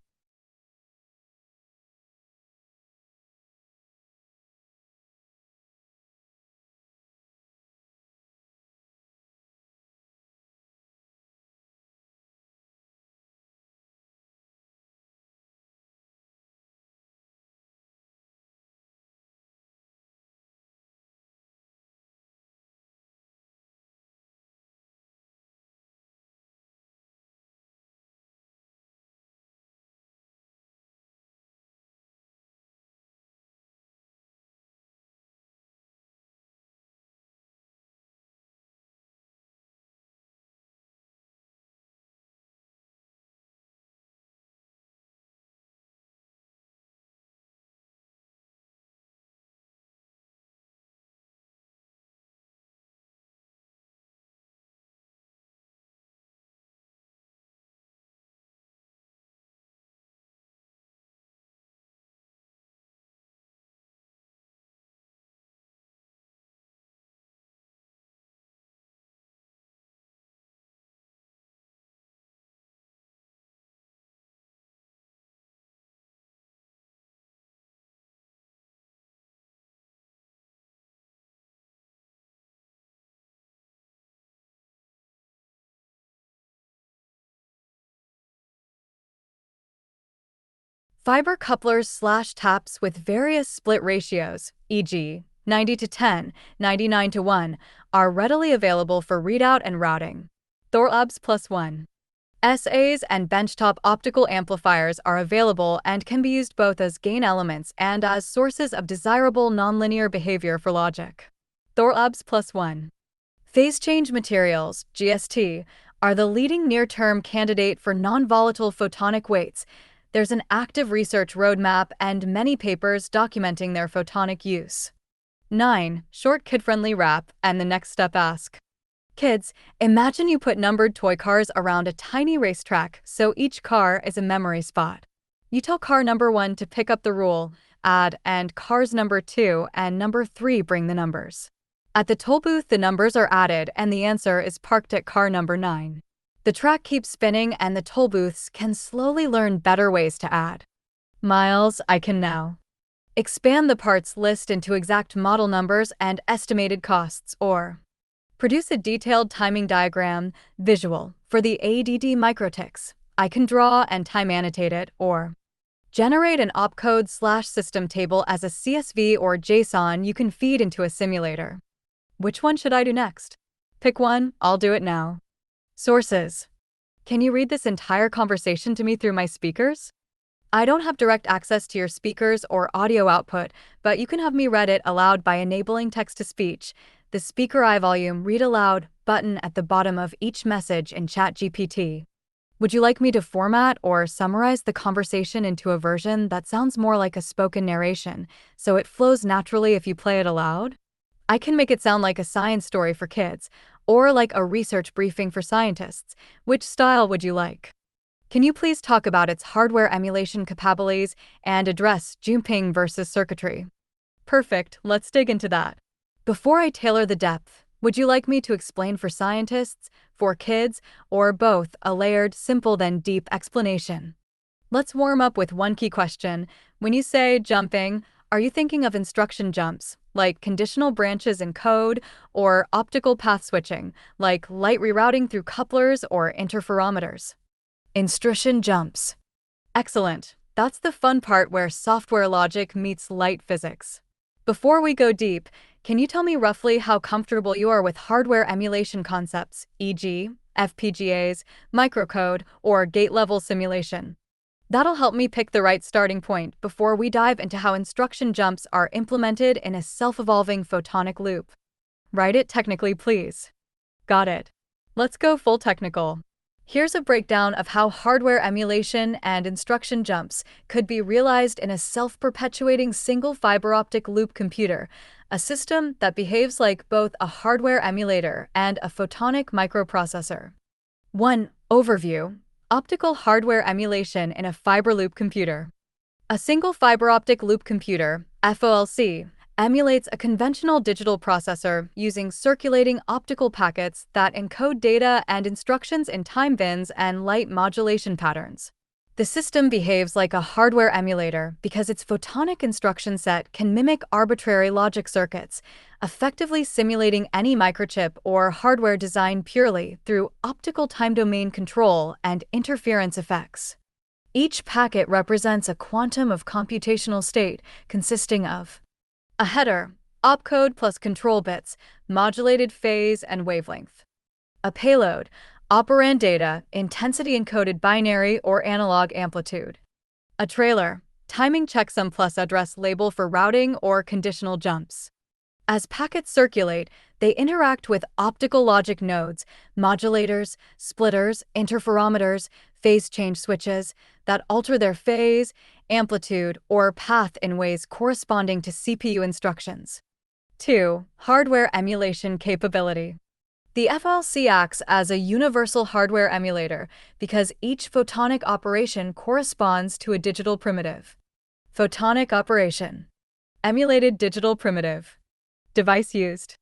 Fiber couplers/taps with various split ratios, e.g., 90:10, 99:1, are readily available for readout and routing. Thorlabs +1. SAs and benchtop optical amplifiers are available and can be used both as gain elements and as sources of desirable nonlinear behavior for logic. Thorlabs +1. Phase change materials, GST, are the leading near-term candidate for non-volatile photonic weights. There's an active research roadmap and many papers documenting their photonic use. 9. Short kid-friendly wrap and the next step ask. Kids, imagine you put numbered toy cars around a tiny racetrack so each car is a memory spot. You tell car number 1 to pick up the rule, add, and cars number 2 and number 3 bring the numbers. At the toll booth, the numbers are added and the answer is parked at car number 9. The track keeps spinning and the toll booths can slowly learn better ways to add. Miles, I can now expand the parts list into exact model numbers and estimated costs, or produce a detailed timing diagram, visual, for the ADD microticks. I can draw and time annotate it, or generate an opcode/system table as a CSV or JSON you can feed into a simulator. Which one should I do next? Pick one, I'll do it now. Sources. Can you read this entire conversation to me through my speakers? I don't have direct access to your speakers or audio output, but you can have me read it aloud by enabling text-to-speech. The Speaker I volume read aloud button at the bottom of each message in ChatGPT. Would you like me to format or summarize the conversation into a version that sounds more like a spoken narration, so it flows naturally if you play it aloud? I can make it sound like a science story for kids, or like a research briefing for scientists. Which style would you like? Can you please talk about its hardware emulation capabilities and address jumping versus circuitry? Perfect, let's dig into that. Before I tailor the depth, would you like me to explain for scientists, for kids, or both, a layered, simple then deep explanation. Let's warm up with one key question. When you say jumping, are you thinking of instruction jumps, like conditional branches in code, or optical path switching, like light rerouting through couplers or interferometers? Instruction jumps. Excellent. That's the fun part where software logic meets light physics. Before we go deep, can you tell me roughly how comfortable you are with hardware emulation concepts, e.g., FPGAs, microcode, or gate-level simulation? That'll help me pick the right starting point before we dive into how instruction jumps are implemented in a self-evolving photonic loop. Write it technically, please. Got it. Let's go full technical. Here's a breakdown of how hardware emulation and instruction jumps could be realized in a self-perpetuating single fiber-optic loop computer, a system that behaves like both a hardware emulator and a photonic microprocessor. 1. Overview: optical hardware emulation in a fiber loop computer. A single fiber-optic loop computer, FOLC, emulates a conventional digital processor using circulating optical packets that encode data and instructions in time bins and light modulation patterns. The system behaves like a hardware emulator because its photonic instruction set can mimic arbitrary logic circuits, effectively simulating any microchip or hardware design purely through optical time domain control and interference effects. Each packet represents a quantum of computational state consisting of a header, opcode plus control bits, modulated phase and wavelength. A payload, operand data, intensity encoded binary or analog amplitude. A trailer, timing checksum plus address label for routing or conditional jumps. As packets circulate, they interact with optical logic nodes, modulators, splitters, interferometers, phase change switches that alter their phase, amplitude, or path in ways corresponding to CPU instructions. 2. Hardware emulation capability. The FLC acts as a universal hardware emulator because each photonic operation corresponds to a digital primitive. Photonic operation. Emulated digital primitive. Device used.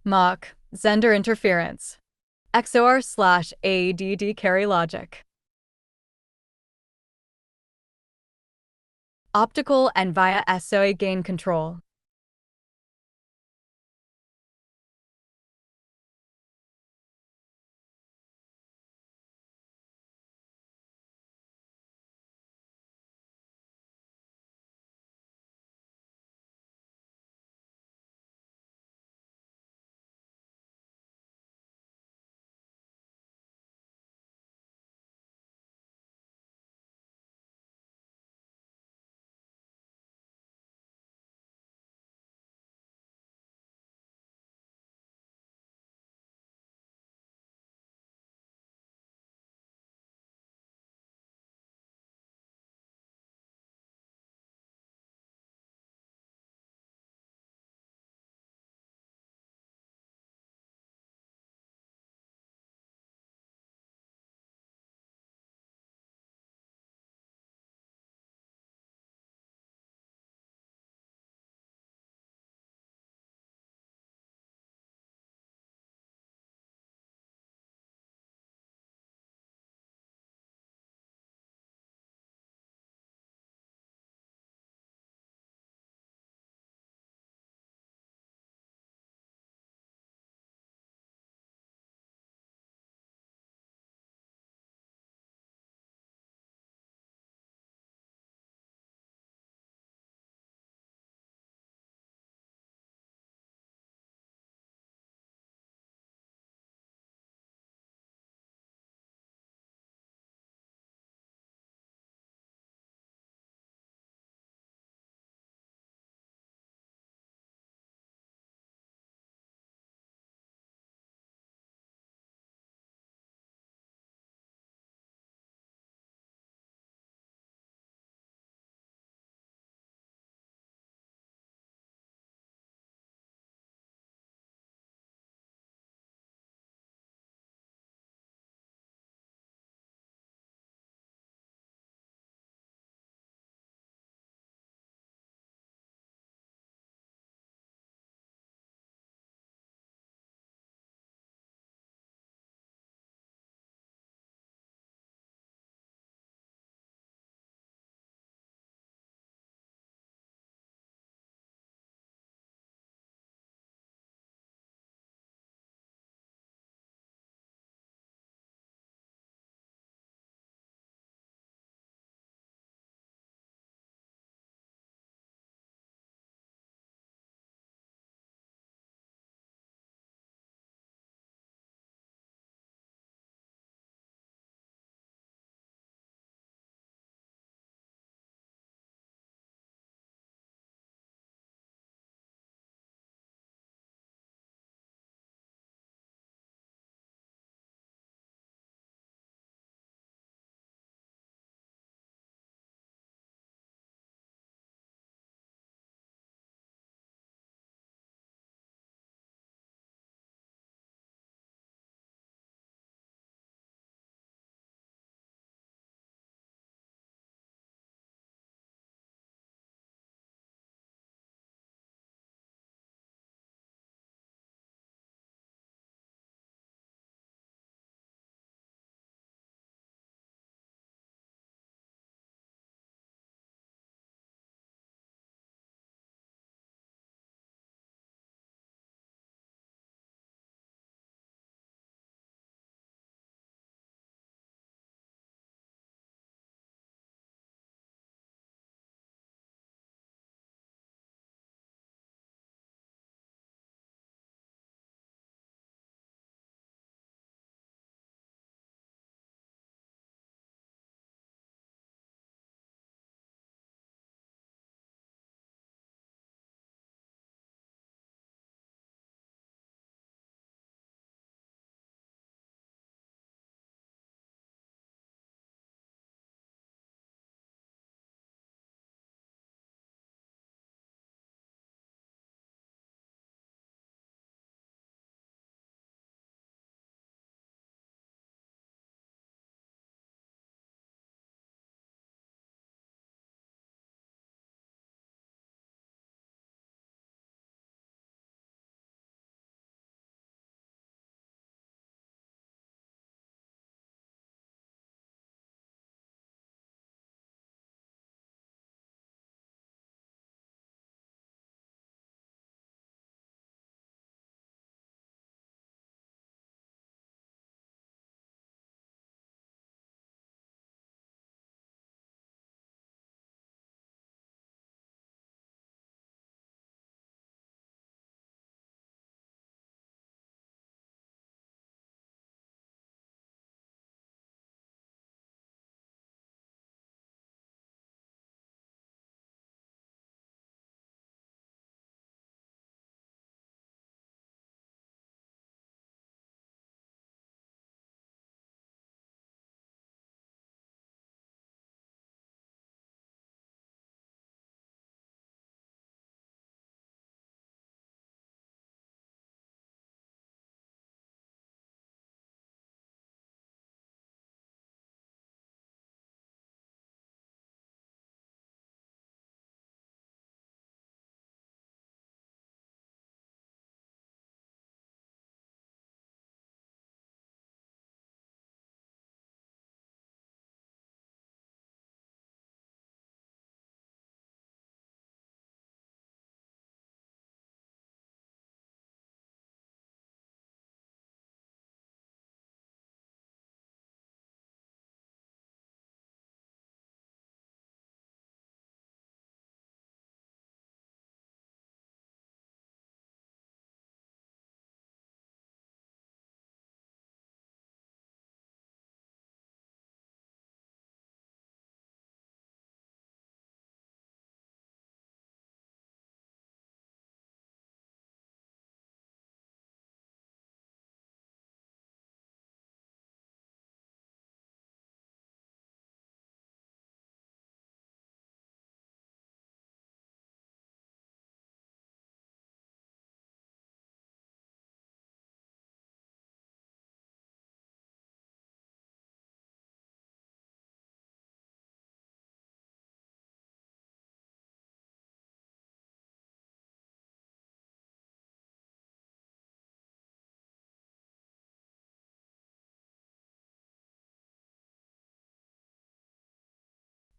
Mach, Zender interference. XOR/ADD carry logic. Optical and via SOA gain control.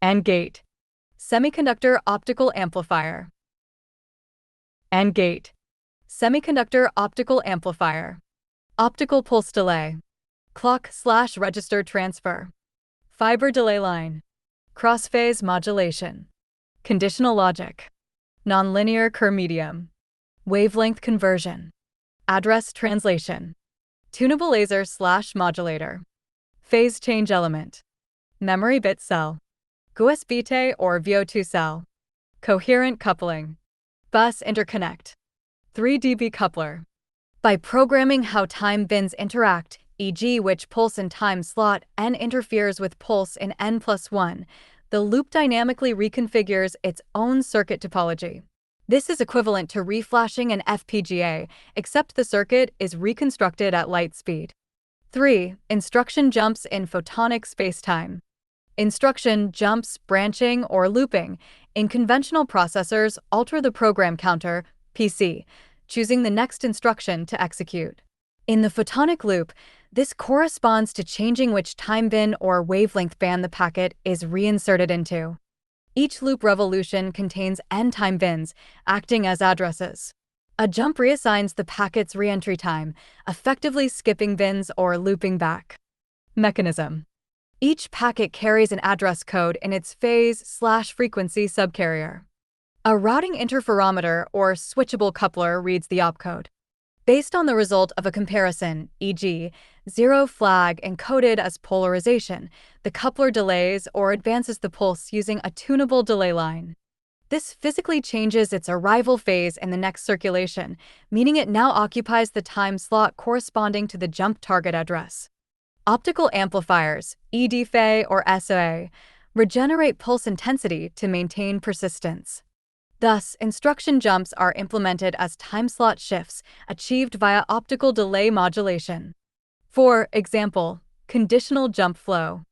AND gate. Semiconductor optical amplifier. AND gate. Semiconductor optical amplifier. Optical pulse delay. Clock/register transfer. Fiber delay line. Cross-phase modulation. Conditional logic. Nonlinear Kerr medium. Wavelength conversion. Address translation. Tunable laser/modulator. Phase change element. Memory bit cell. USB or VO2 cell. Coherent coupling. Bus interconnect. 3 dB coupler. By programming how time bins interact, e.g. which pulse in time slot n interferes with pulse in n+1, the loop dynamically reconfigures its own circuit topology. This is equivalent to reflashing an FPGA, except the circuit is reconstructed at light speed. 3. Instruction jumps in photonic spacetime. Instruction jumps, branching, or looping in conventional processors alter the program counter, PC, choosing the next instruction to execute. In the photonic loop, this corresponds to changing which time bin or wavelength band the packet is reinserted into. Each loop revolution contains n time bins, acting as addresses. A jump reassigns the packet's reentry time, effectively skipping bins or looping back. Mechanism. Each packet carries an address code in its phase/frequency subcarrier. A routing interferometer or switchable coupler reads the opcode. Based on the result of a comparison, e.g., 0 flag encoded as polarization, the coupler delays or advances the pulse using a tunable delay line. This physically changes its arrival phase in the next circulation, meaning it now occupies the time slot corresponding to the jump target address. Optical amplifiers, EDFA or SOA, regenerate pulse intensity to maintain persistence. Thus, instruction jumps are implemented as time slot shifts achieved via optical delay modulation. For example, conditional jump flow.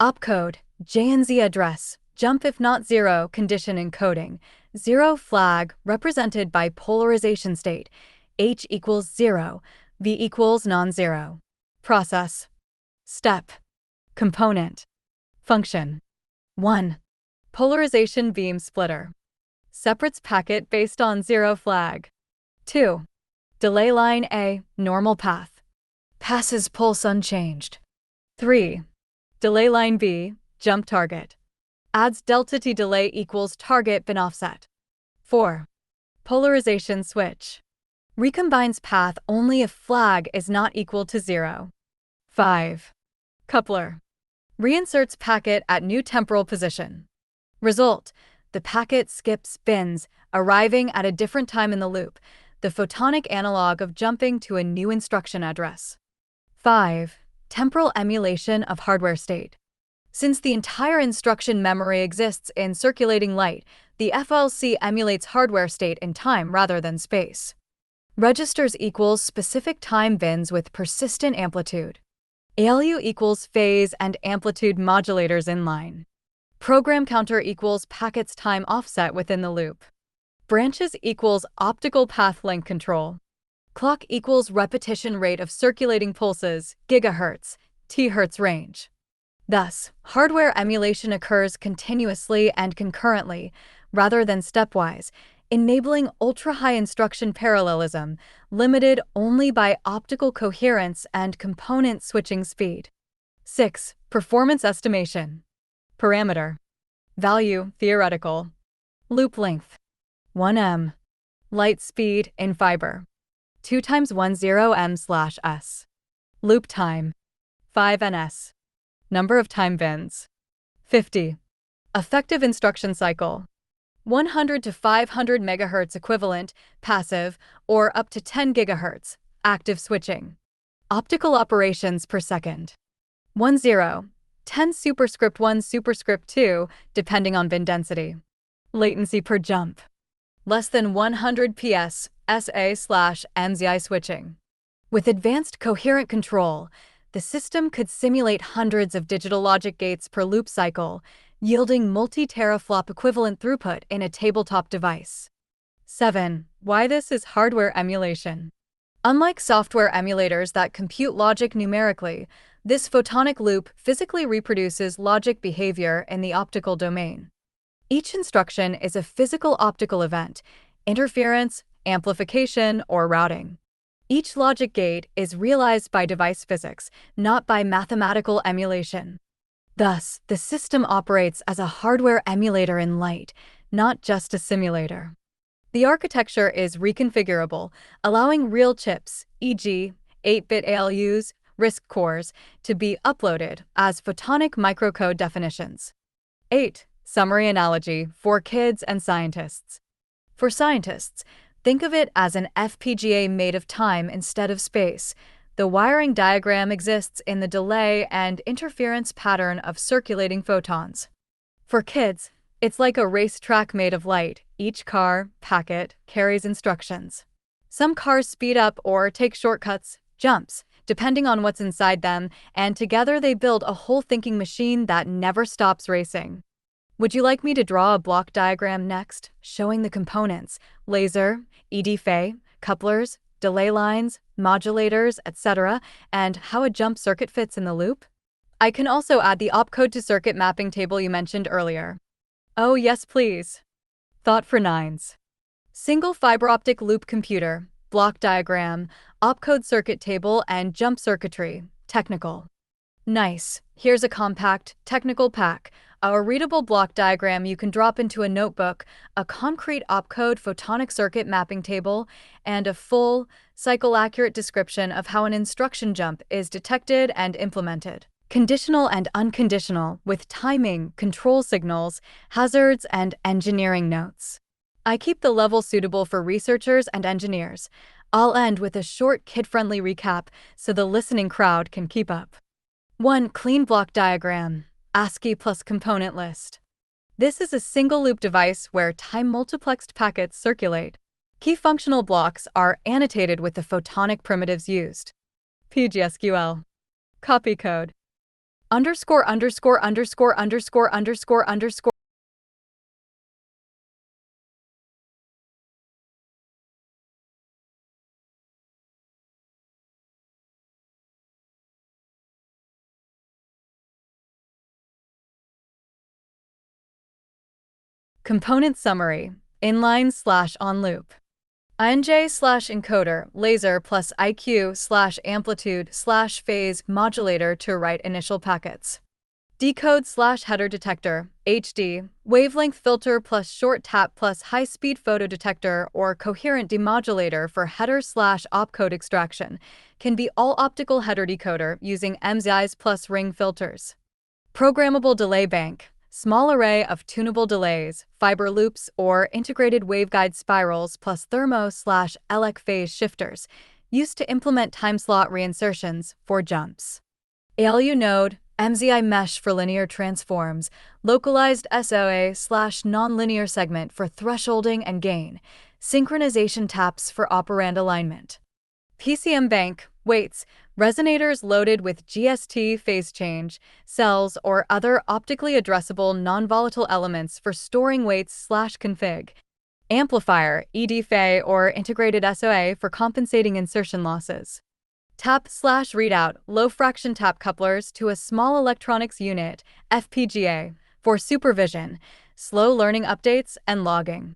Opcode, JNZ address, jump if not 0 condition encoding, 0 flag represented by polarization state, H equals 0, V equals non-zero. Process. Step. Component. Function. 1. Polarization beam splitter. Separates packet based on 0 flag. 2. Delay line A, normal path. Passes pulse unchanged. 3. Delay line B, jump target. Adds delta T delay equals target bin offset. 4. Polarization switch. Recombines path only if flag is not equal to 0. 5. Coupler. Reinserts packet at new temporal position. Result. The packet skips bins, arriving at a different time in the loop, the photonic analog of jumping to a new instruction address. 5. Temporal emulation of hardware state. Since the entire instruction memory exists in circulating light, the FLC emulates hardware state in time rather than space. Registers equals specific time bins with persistent amplitude. ALU equals phase and amplitude modulators inline. Program counter equals packet's time offset within the loop. Branches equals optical path length control. Clock equals repetition rate of circulating pulses, gigahertz, T-hertz range. Thus, hardware emulation occurs continuously and concurrently, rather than stepwise, enabling ultra-high instruction parallelism, limited only by optical coherence and component switching speed. 6. Performance estimation. Parameter. Value, theoretical. Loop length. 1m. Light speed in fiber. 2 times 10m/s. Loop time. 5ns. Number of time bins. 50. Effective instruction cycle. 100 to 500 MHz equivalent, passive, or up to 10 GHz, active switching. Optical operations per second. 10. 10 superscript 1 superscript 2, depending on bin density. Latency per jump. Less than 100 ps, SA/MZI switching. With advanced coherent control, the system could simulate hundreds of digital logic gates per loop cycle, yielding multi-teraflop equivalent throughput in a tabletop device. 7. Why this is hardware emulation. Unlike software emulators that compute logic numerically, This photonic loop physically reproduces logic behavior in the optical domain. Each instruction is a physical optical event, interference, amplification, or routing. Each logic gate is realized by device physics, not by mathematical emulation. Thus, the system operates as a hardware emulator in light, not just a simulator. The architecture is reconfigurable, allowing real chips, e.g., 8-bit ALUs, RISC cores, to be uploaded as photonic microcode definitions. 8. Summary analogy for kids and scientists. For scientists, think of it as an FPGA made of time instead of space. The wiring diagram exists in the delay and interference pattern of circulating photons. For kids, it's like a racetrack made of light. Each car, packet, carries instructions. Some cars speed up or take shortcuts, jumps, depending on what's inside them, and together they build a whole thinking machine that never stops racing. Would you like me to draw a block diagram next, showing the components, laser, ED-FE, couplers, delay lines, modulators, etc., and how a jump circuit fits in the loop? I can also add the opcode to circuit mapping table you mentioned earlier. Oh yes, please. Thought for nines. Single fiber optic loop computer, block diagram, opcode circuit table, and jump circuitry, technical. Nice. Here's a compact, technical pack. A readable block diagram you can drop into a notebook, a concrete opcode photonic circuit mapping table, and a full, cycle-accurate description of how an instruction jump is detected and implemented. Conditional and unconditional, with timing, control signals, hazards, and engineering notes. I keep the level suitable for researchers and engineers. I'll end with a short kid-friendly recap so the listening crowd can keep up. 1. Clean block diagram. ASCII plus component list. This is a single-loop device where time-multiplexed packets circulate. Key functional blocks are annotated with the photonic primitives used. PGSQL. Copy code. ____________. Component summary. Inline/on loop. INJ/encoder, laser plus IQ/amplitude/phase modulator to write initial packets. Decode/header detector, HD, wavelength filter plus short tap plus high-speed photodetector or coherent demodulator for header/opcode extraction, can be all optical header decoder using MZIs plus ring filters. Programmable delay bank, small array of tunable delays, fiber loops, or integrated waveguide spirals plus thermo/elec phase shifters, used to implement time-slot reinsertions for jumps. ALU node, MZI mesh for linear transforms, localized SOA/nonlinear segment for thresholding and gain, synchronization taps for operand alignment. PCM bank, weights, resonators loaded with GST phase change, cells, or other optically addressable non-volatile elements for storing weights/config. Amplifier, ED-FE or integrated SOA for compensating insertion losses. Tap/readout, low-fraction tap couplers to a small electronics unit, FPGA, for supervision, slow learning updates, and logging.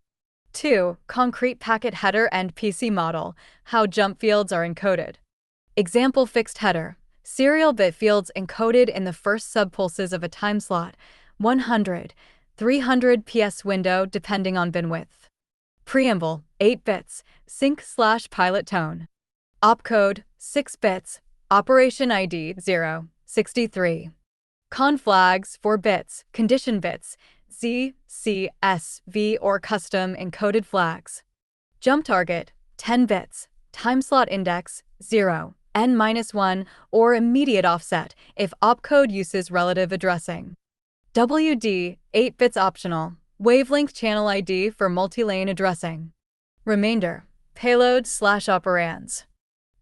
2. Concrete packet header and PC model, how jump fields are encoded. Example fixed header, serial bit fields encoded in the first subpulses of a time slot, 100, 300 PS window depending on bin width. Preamble, 8 bits, sync/pilot tone. Opcode, 6 bits, operation ID 0, 63. Con flags, 4 bits, condition bits, Z, C, S, V, or custom encoded flags. Jump target, 10 bits, time slot index, 0, n-1, or immediate offset if opcode uses relative addressing. WD, 8 bits optional, wavelength channel ID for multi-lane addressing. Remainder, payload/operands.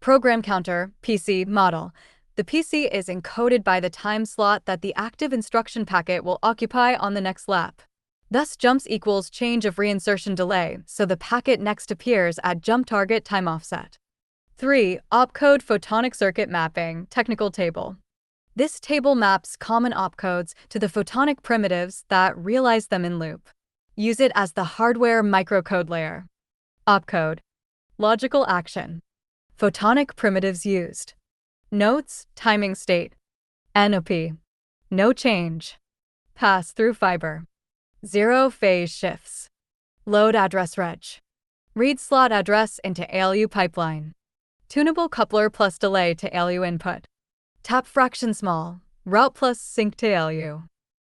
Program counter, PC model. The PC is encoded by the time slot that the active instruction packet will occupy on the next lap. Thus, jumps equals change of reinsertion delay, so the packet next appears at jump target time offset. 3. Opcode photonic circuit mapping, technical table. This table maps common opcodes to the photonic primitives that realize them in loop. Use it as the hardware microcode layer. Opcode. Logical action. Photonic primitives used. Notes, timing state. NOP. No change. Pass through fiber. 0 phase shifts. Load address reg. Read slot address into ALU pipeline. Tunable coupler plus delay to ALU input. Tap fraction small. Route plus sync to ALU.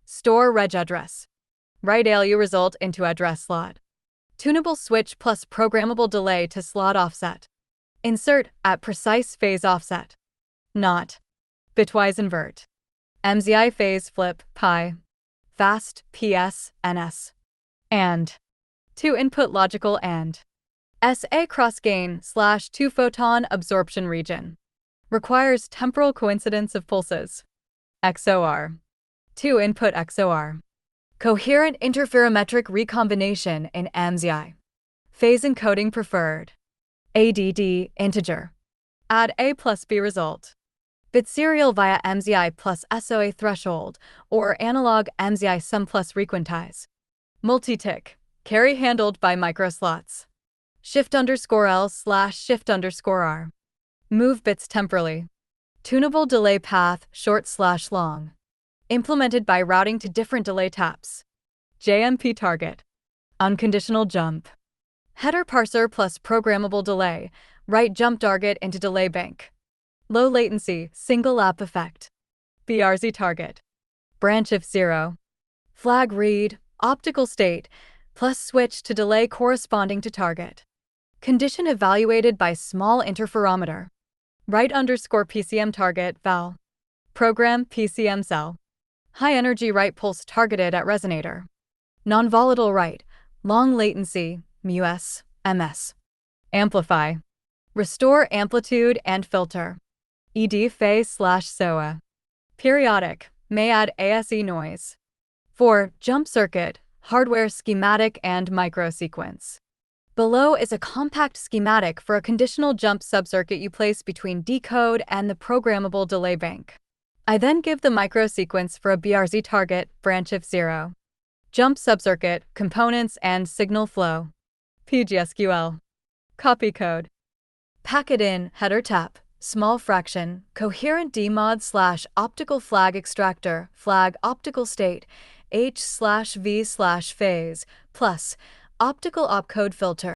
Store reg address. Write ALU result into address slot. Tunable switch plus programmable delay to slot offset. Insert at precise phase offset. Not. Bitwise invert. MZI phase flip pi. Fast PS NS. And. 2 input logical and. SA cross gain / 2 photon absorption region. Requires temporal coincidence of pulses. XOR. 2 input XOR. Coherent interferometric recombination in MZI. Phase encoding preferred. ADD integer. Add A plus B result. Bit serial via MZI plus SOA threshold or analog MZI sum plus requantize. Multi-tick. Carry handled by microslots. Shift_L/shift_R. Move bits temporally. Tunable delay path short/long. Implemented by routing to different delay taps. JMP target. Unconditional jump. Header parser plus programmable delay. Write jump target into delay bank. Low latency, single lap effect. BRZ target. Branch if 0. Flag read, optical state, plus switch to delay corresponding to target. Condition evaluated by small interferometer. Write_PCM target val. Program PCM cell. High energy write pulse targeted at resonator. Non-volatile write, long latency, µs, ms. Amplify. Restore amplitude and filter. ED phase/SOA. Periodic, may add ASE noise. 4. Jump circuit, hardware schematic and microsequence. Below is a compact schematic for a conditional jump subcircuit you place between decode and the programmable delay bank. I then give the microsequence for a BRZ target, branch if 0. Jump subcircuit, components and signal flow. PGSQL. Copy code. Packet in, header tap, small fraction, coherent DMOD/optical flag extractor, flag optical state, H/V/phase, plus optical opcode filter.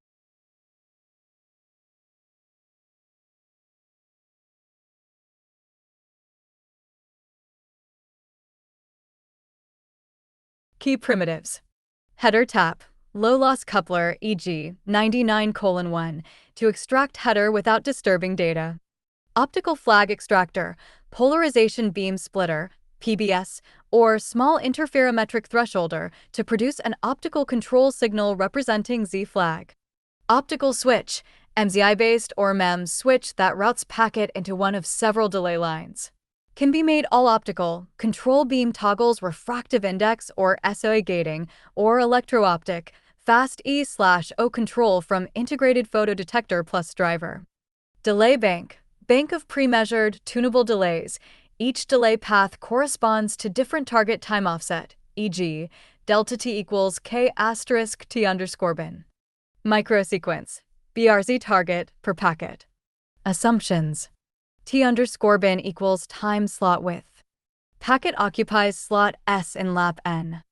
Key primitives. Header tap, low loss coupler, e.g., 99:1, to extract header without disturbing data. Optical flag extractor, polarization beam splitter, PBS, or small interferometric thresholder to produce an optical control signal representing Z flag. Optical switch, MZI-based or MEMS switch that routes packet into one of several delay lines. Can be made all optical, control beam toggles refractive index or SOA gating, or electro-optic, fast E/O control from integrated photodetector plus driver. Delay bank, bank of pre-measured, tunable delays. Each delay path corresponds to different target time offset, e.g., delta t equals k*t_bin. Microsequence, BRZ target per packet. Assumptions. t_bin equals time slot width. Packet occupies slot S in lap N.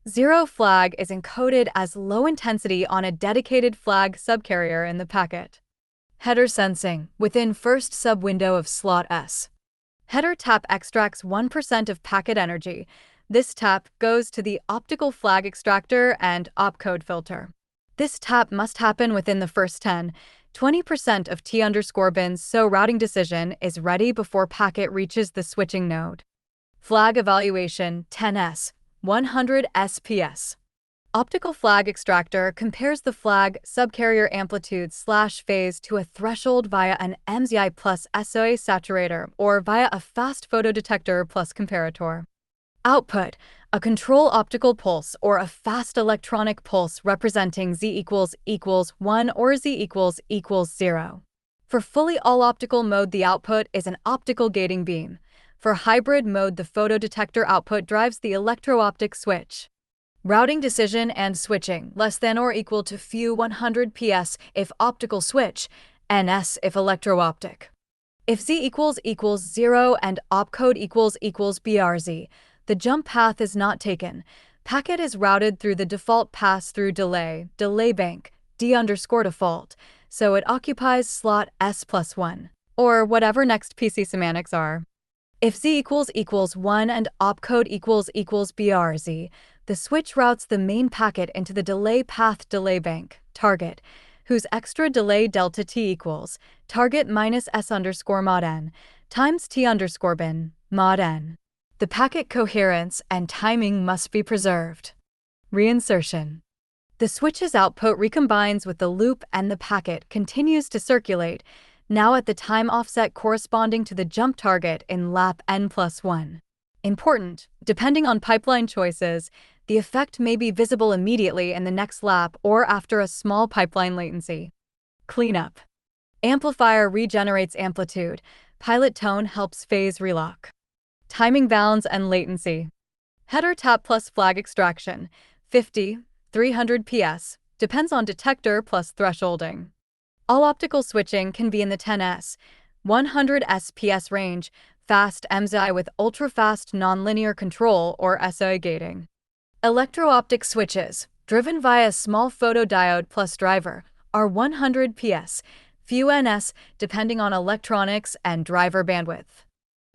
0 flag is encoded as low intensity on a dedicated flag subcarrier in the packet. Header sensing, within first subwindow of slot S. Header tap extracts 1% of packet energy. This tap goes to the optical flag extractor and opcode filter. This tap must happen within the first 20% of t_bins so routing decision is ready before packet reaches the switching node. Flag evaluation 10S, 100 SPS. Optical flag extractor compares the flag subcarrier amplitude/phase to a threshold via an MZI plus SOA saturator or via a fast photodetector plus comparator. Output, a control optical pulse or a fast electronic pulse representing Z == 1 or Z == 0. For fully all optical mode, the output is an optical gating beam. For hybrid mode, the photodetector output drives the electro-optic switch. Routing decision and switching, less than or equal to few 100 ps if optical switch, ns if electro-optic. If z equals 0 and opcode equals brz, the jump path is not taken. Packet is routed through the default pass-through delay bank, d_default, so it occupies slot s+1, or whatever next PC semantics are. If z equals 1 and opcode equals brz, the switch routes the main packet into the delay path delay bank, target, whose extra delay delta t equals target minus s_mod n times t_bin, mod n. The packet coherence and timing must be preserved. Reinsertion. The switch's output recombines with the loop and the packet continues to circulate, now at the time offset corresponding to the jump target in lap n+1. Important, depending on pipeline choices, the effect may be visible immediately in the next lap or after a small pipeline latency. Cleanup. Amplifier regenerates amplitude. Pilot tone helps phase relock. Timing bounds and latency. Header tap plus flag extraction, 50, 300 ps, depends on detector plus thresholding. All optical switching can be in the 10s, 100 SPS range, fast MZI with ultra-fast nonlinear control or SI gating. Electro-optic switches, driven via small photodiode plus driver, are 100 ps, few ns depending on electronics and driver bandwidth.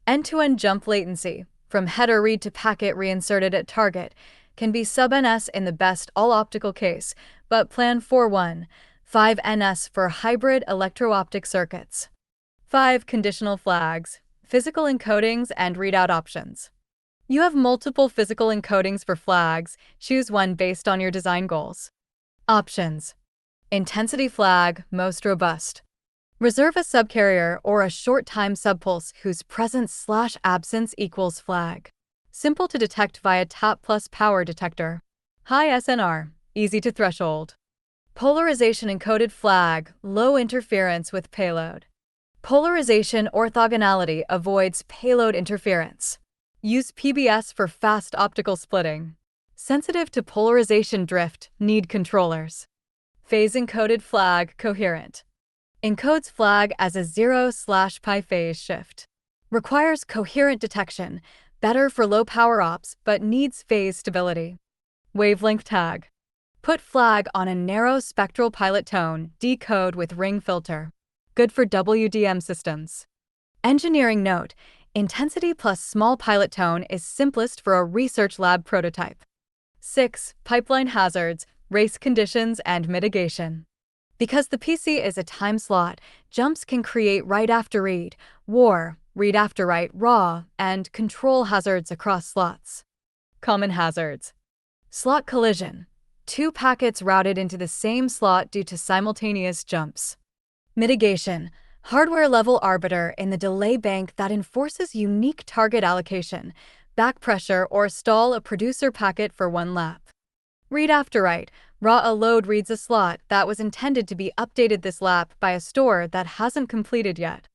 End-to-end jump latency, from header read to packet reinserted at target, can be sub-ns in the best all-optical case, but plan for 5 ns for hybrid electro-optic circuits. 5 conditional flags, physical encodings and readout options. You have multiple physical encodings for flags, choose one based on your design goals. Options. Intensity flag, most robust. Reserve a subcarrier or a short-time subpulse whose presence/absence equals flag. Simple to detect via tap plus power detector. High SNR, easy to threshold. Polarization encoded flag, low interference with payload. Polarization orthogonality avoids payload interference. Use PBS for fast optical splitting. Sensitive to polarization drift, need controllers. Phase encoded flag, coherent. Encodes flag as a 0/pi phase shift. Requires coherent detection, better for low power ops but needs phase stability. Wavelength tag. Put flag on a narrow spectral pilot tone, decode with ring filter. Good for WDM systems. Engineering note, intensity plus small pilot tone is simplest for a research lab prototype. 6. Pipeline hazards, race conditions, and mitigation. Because the PC is a time slot, jumps can create write after read, war, read after write, raw, and control hazards across slots. Common hazards. Slot collision. 2 packets routed into the same slot due to simultaneous jumps. Mitigation. Hardware-level arbiter in the delay bank that enforces unique target allocation, back pressure, or stall a producer packet for one lap. Read after write. Raw a load reads a slot that was intended to be updated this lap by a store that hasn't completed yet.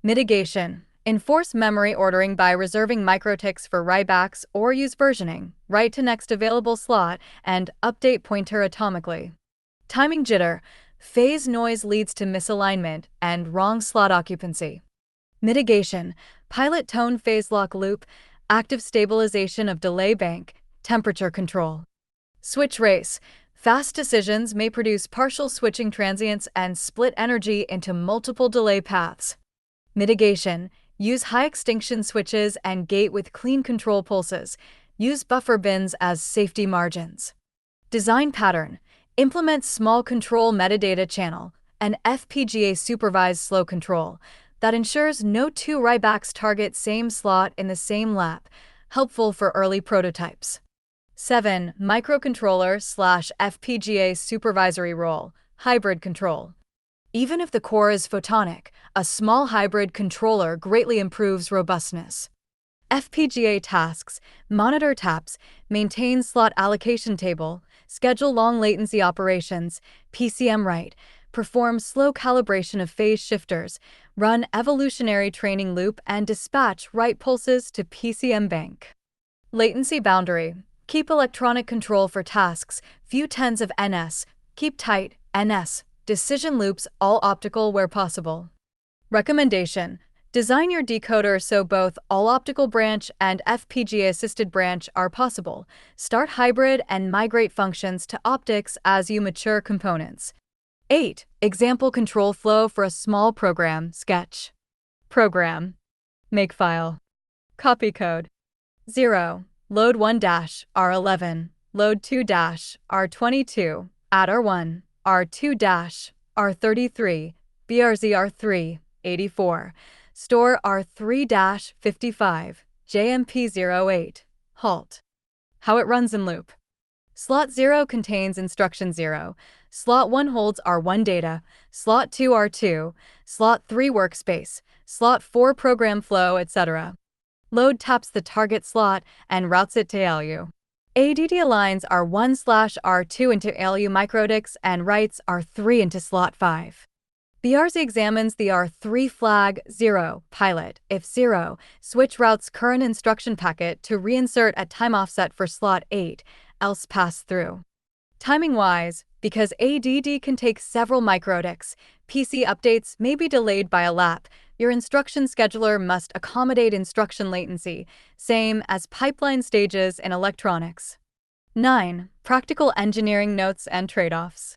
Mitigation. Enforce memory ordering by reserving microticks for writebacks or use versioning, write to next available slot, and update pointer atomically. Timing jitter. Phase noise leads to misalignment and wrong slot occupancy. Mitigation. Pilot tone phase lock loop, active stabilization of delay bank, temperature control. Switch race. Fast decisions may produce partial switching transients and split energy into multiple delay paths. Mitigation. Use high extinction switches and gate with clean control pulses. Use buffer bins as safety margins. Design pattern. Implement small control metadata channel, an FPGA supervised slow control that ensures no 2 writebacks target same slot in the same lap, helpful for early prototypes. 7. Microcontroller/FPGA supervisory role, hybrid control. Even if the core is photonic, a small hybrid controller greatly improves robustness. FPGA tasks, monitor taps, maintain slot allocation table, schedule long latency operations, PCM write, perform slow calibration of phase shifters, run evolutionary training loop, and dispatch write pulses to PCM bank. Latency boundary. Keep electronic control for tasks, few tens of ns, keep tight, ns, decision loops all optical where possible. Recommendation. Design your decoder so both all-optical branch and FPGA-assisted branch are possible. Start hybrid and migrate functions to optics as you mature components. 8. Example control flow for a small program. Sketch. Program. Makefile. Copy code. 0. Load 1-R11. Load 2-R22. Add R1. R2-R33. BRZR3. 84. Store R3-55, JMP08, halt. How it runs in loop. Slot 0 contains instruction 0, slot 1 holds R1 data, slot 2 R2, slot 3 workspace, slot 4 program flow, etc. Load taps the target slot and routes it to ALU. ADD aligns R1/R2 into ALU microdix and writes R3 into slot 5. BRZ examines the R3 flag 0 pilot. If 0, switch routes current instruction packet to reinsert at time offset for slot 8, else pass through. Timing-wise, because ADD can take several microdix, PC updates may be delayed by a lap, your instruction scheduler must accommodate instruction latency, same as pipeline stages in electronics. 9. Practical engineering notes and trade-offs.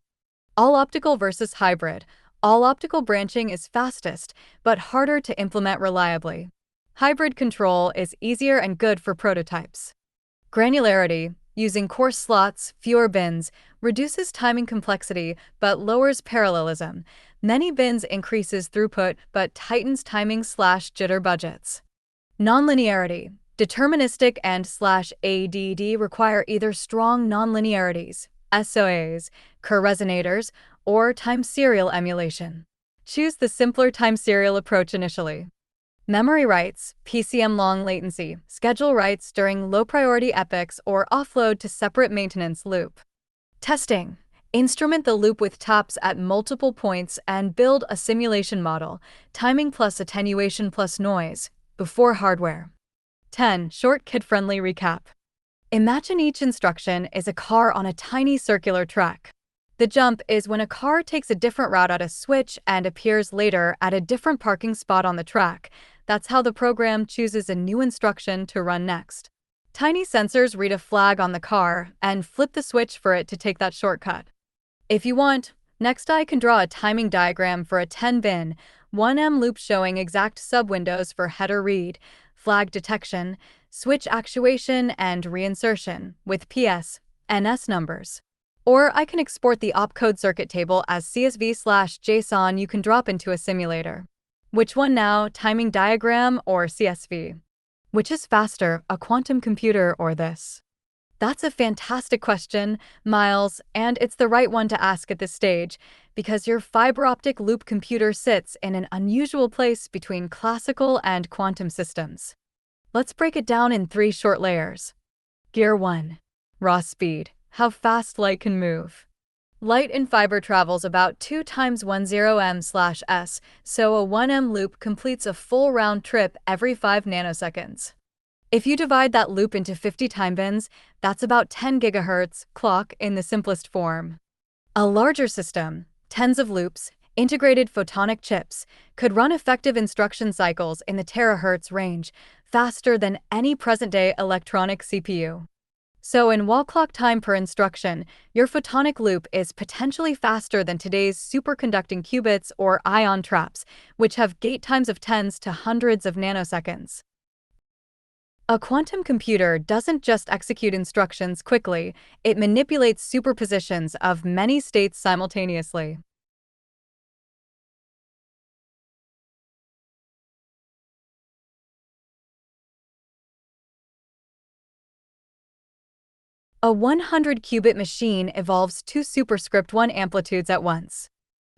All-optical versus hybrid. All-optical branching is fastest, but harder to implement reliably. Hybrid control is easier and good for prototypes. Granularity, using coarse slots, fewer bins, reduces timing complexity but lowers parallelism. Many bins increases throughput but tightens timing/jitter budgets. Nonlinearity, deterministic and/ADD require either strong nonlinearities, SOAs, Kerr resonators, or time serial emulation. Choose the simpler time serial approach initially. Memory writes, PCM long latency, schedule writes during low-priority epochs or offload to separate maintenance loop. Testing. Instrument the loop with taps at multiple points and build a simulation model, timing plus attenuation plus noise, before hardware. 10. Short kid-friendly recap. Imagine each instruction is a car on a tiny circular track. The jump is when a car takes a different route at a switch and appears later at a different parking spot on the track. That's how the program chooses a new instruction to run next. Tiny sensors read a flag on the car and flip the switch for it to take that shortcut. If you want, next I can draw a timing diagram for a 10-bin, 1M loop showing exact sub-windows for header read, flag detection, switch actuation, and reinsertion, with PS, NS numbers. Or I can export the opcode circuit table as CSV/JSON you can drop into a simulator. Which one now, timing diagram or CSV? Which is faster, a quantum computer or this? That's a fantastic question, Miles, and it's the right one to ask at this stage, because your fiber-optic loop computer sits in an unusual place between classical and quantum systems. Let's break it down in 3 short layers. Gear 1. Raw speed. How fast light can move. Light in fiber travels about 2 times 10 m/s, so a 1M loop completes a full round trip every 5 nanoseconds. If you divide that loop into 50 time bins, that's about 10 GHz clock in the simplest form. A larger system, tens of loops, integrated photonic chips, could run effective instruction cycles in the terahertz range, faster than any present-day electronic CPU. So in wall clock time per instruction, your photonic loop is potentially faster than today's superconducting qubits or ion traps, which have gate times of tens to hundreds of nanoseconds. A quantum computer doesn't just execute instructions quickly, it manipulates superpositions of many states simultaneously. A 100-qubit machine evolves 2 superscript 1 amplitudes at once.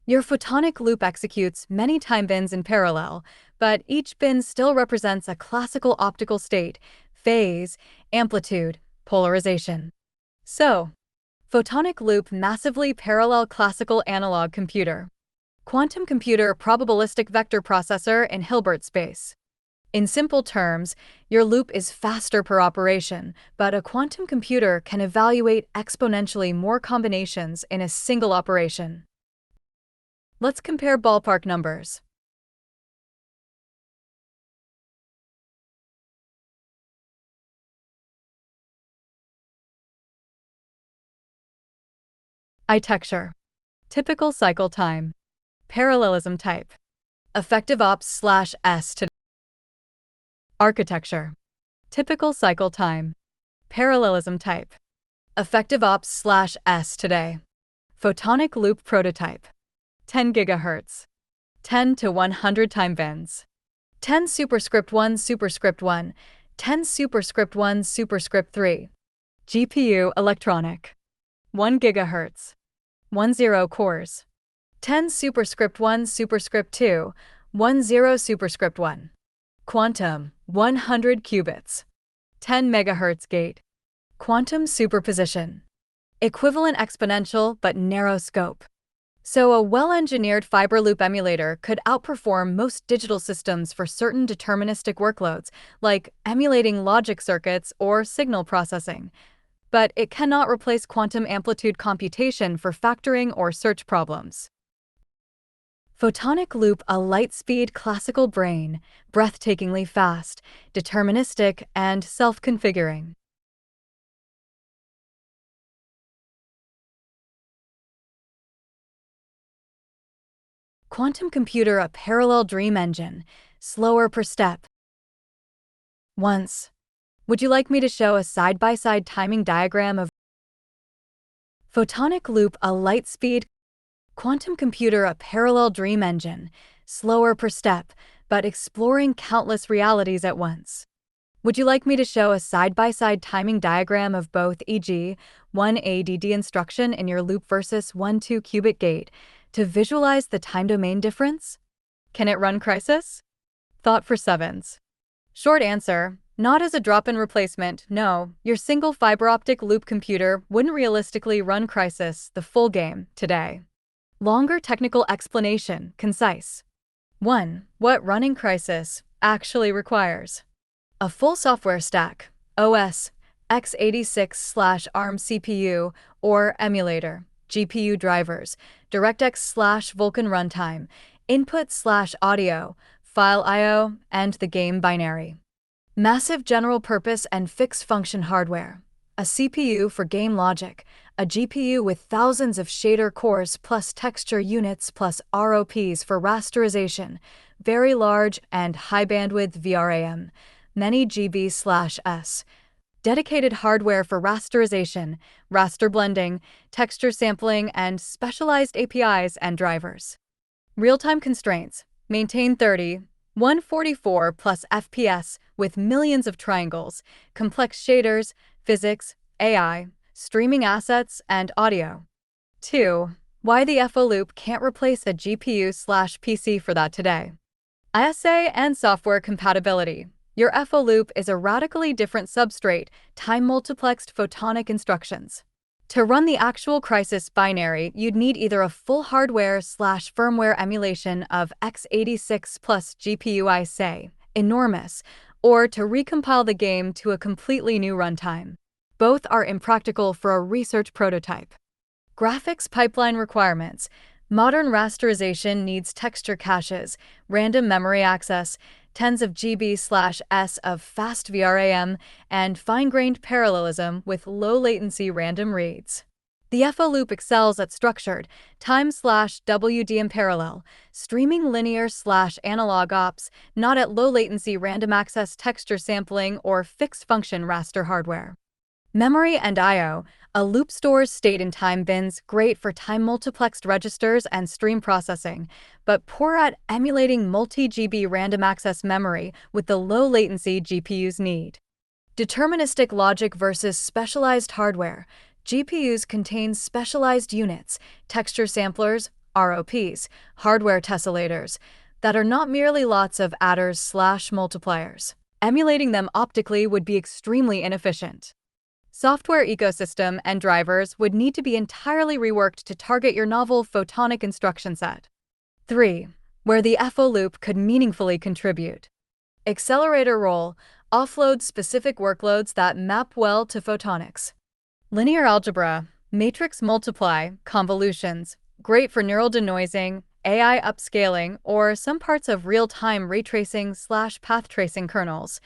Your photonic loop executes many time bins in parallel, but each bin still represents a classical optical state, phase, amplitude, polarization. So, Photonic loop massively parallel classical analog computer. Quantum computer probabilistic vector processor in Hilbert space. In simple terms, your loop is faster per operation, but a quantum computer can evaluate exponentially more combinations in a single operation. Let's compare ballpark numbers. Architecture. Typical cycle time. Parallelism type. Effective ops/s to architecture. Typical cycle time. Parallelism type. Effective ops/s today. Photonic loop prototype. 10 GHz. 10 to 100 time bends. 10 superscript 1 superscript 1. 10 superscript 1 superscript 3. GPU electronic. 1 GHz. 10 cores. 10 superscript 1 superscript 2. 10 superscript 1. Quantum, 100 qubits. 10 MHz gate. Quantum superposition. Equivalent exponential but narrow scope. So a well-engineered fiber loop emulator could outperform most digital systems for certain deterministic workloads, like emulating logic circuits or signal processing. But it cannot replace quantum amplitude computation for factoring or search problems. Photonic loop, a light-speed classical brain, breathtakingly fast, deterministic, and self-configuring. Quantum computer, a parallel dream engine, slower per step. Once. Would you like me to show a side-by-side timing diagram of photonic loop, a light-speed quantum computer, a parallel dream engine, slower per step, but exploring countless realities at once? Would you like me to show a side-by-side timing diagram of both, e.g., 1 ADD instruction in your loop versus 1 2-qubit gate, to visualize the time domain difference? Can it run Crisis? Thought for sevens. Short answer, not as a drop-in replacement, no. Your single fiber-optic loop computer wouldn't realistically run Crisis, the full game, today. Longer technical explanation, concise. 1. What running Crisis actually requires. A full software stack, OS, x86/ARM CPU, or emulator, GPU drivers, DirectX/Vulkan runtime, input/audio, file I/O, and the game binary. Massive general-purpose and fixed-function hardware. A CPU for game logic, a GPU with thousands of shader cores plus texture units plus ROPs for rasterization, very large and high-bandwidth VRAM, many GB/S. Dedicated hardware for rasterization, raster blending, texture sampling, and specialized APIs and drivers. Real-time constraints. Maintain 30, 144 plus FPS with millions of triangles, complex shaders, physics, AI, streaming assets, and audio. 2. Why the FO loop can't replace a GPU/PC for that today. ISA and software compatibility. Your FO loop is a radically different substrate, time-multiplexed photonic instructions. To run the actual Crisis binary, you'd need either a full hardware/firmware emulation of x86 plus GPU ISA, enormous, or to recompile the game to a completely new runtime. Both are impractical for a research prototype. Graphics pipeline requirements. Modern rasterization needs texture caches, random memory access, tens of GB/s of fast VRAM, and fine-grained parallelism with low-latency random reads. The FO loop excels at structured, time/WDM parallel, streaming linear/analog ops, not at low-latency random access texture sampling or fixed-function raster hardware. Memory and I/O. A loop stores state in time bins, great for time-multiplexed registers and stream processing, but poor at emulating multi-GB random access memory with the low-latency GPUs need. Deterministic logic versus specialized hardware. GPUs contain specialized units, texture samplers, ROPs, hardware tessellators, that are not merely lots of adders/multipliers. Emulating them optically would be extremely inefficient. Software ecosystem and drivers would need to be entirely reworked to target your novel photonic instruction set. 3. Where the FO loop could meaningfully contribute. Accelerator role offloads specific workloads that map well to photonics. Linear algebra, matrix multiply, convolutions, great for neural denoising, AI upscaling, or some parts of real-time ray tracing/path tracing kernels.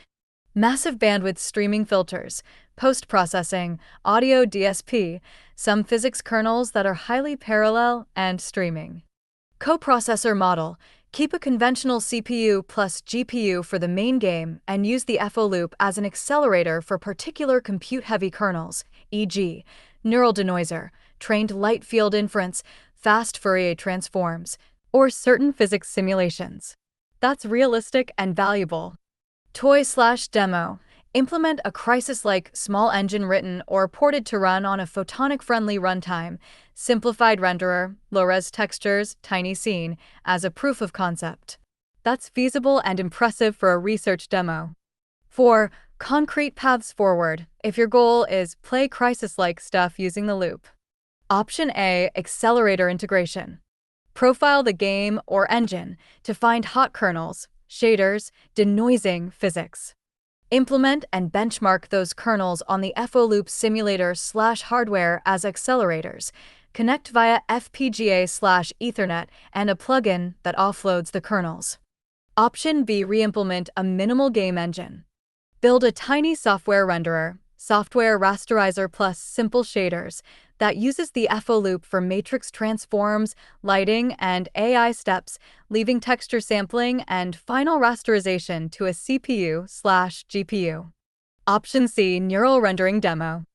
Massive bandwidth streaming filters, post-processing, audio DSP, some physics kernels that are highly parallel, and streaming. Coprocessor model. Keep a conventional CPU plus GPU for the main game and use the FO loop as an accelerator for particular compute-heavy kernels, e.g., neural denoiser, trained light field inference, fast Fourier transforms, or certain physics simulations. That's realistic and valuable. Toy/demo. Implement a crisis-like small engine written or ported to run on a photonic-friendly runtime, simplified renderer, low-res textures, tiny scene, as a proof of concept. That's feasible and impressive for a research demo. 4. Concrete paths forward, if your goal is play crisis-like stuff using the loop. Option A, accelerator integration. Profile the game or engine to find hot kernels, shaders, denoising physics. Implement and benchmark those kernels on the FO loop simulator/hardware as accelerators. Connect via FPGA/Ethernet and a plugin that offloads the kernels. Option B, reimplement a minimal game engine. Build a tiny software renderer, software rasterizer plus simple shaders that uses the FO loop for matrix transforms, lighting, and AI steps, leaving texture sampling and final rasterization to a CPU/GPU. Option C, neural rendering demo.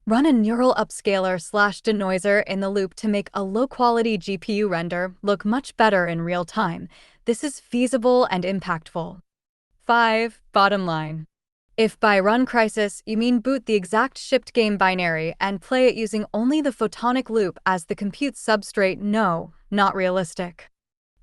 Run a neural upscaler/denoiser in the loop to make a low-quality GPU render look much better in real time. This is feasible and impactful. 5. Bottom line. If by run crisis you mean boot the exact shipped game binary and play it using only the photonic loop as the compute substrate, no, not realistic.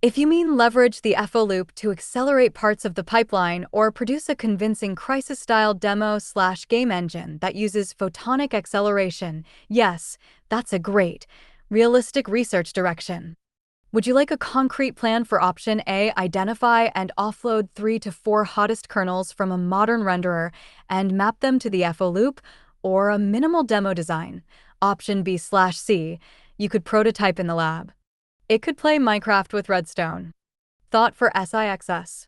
If you mean leverage the FO loop to accelerate parts of the pipeline or produce a convincing crisis-style demo/game engine that uses photonic acceleration, yes, that's a great, realistic research direction. Would you like a concrete plan for option A, identify and offload 3 to 4 hottest kernels from a modern renderer and map them to the FO loop, or a minimal demo design? Option B/C, you could prototype in the lab. It could play Minecraft with Redstone. Thought for SIXS.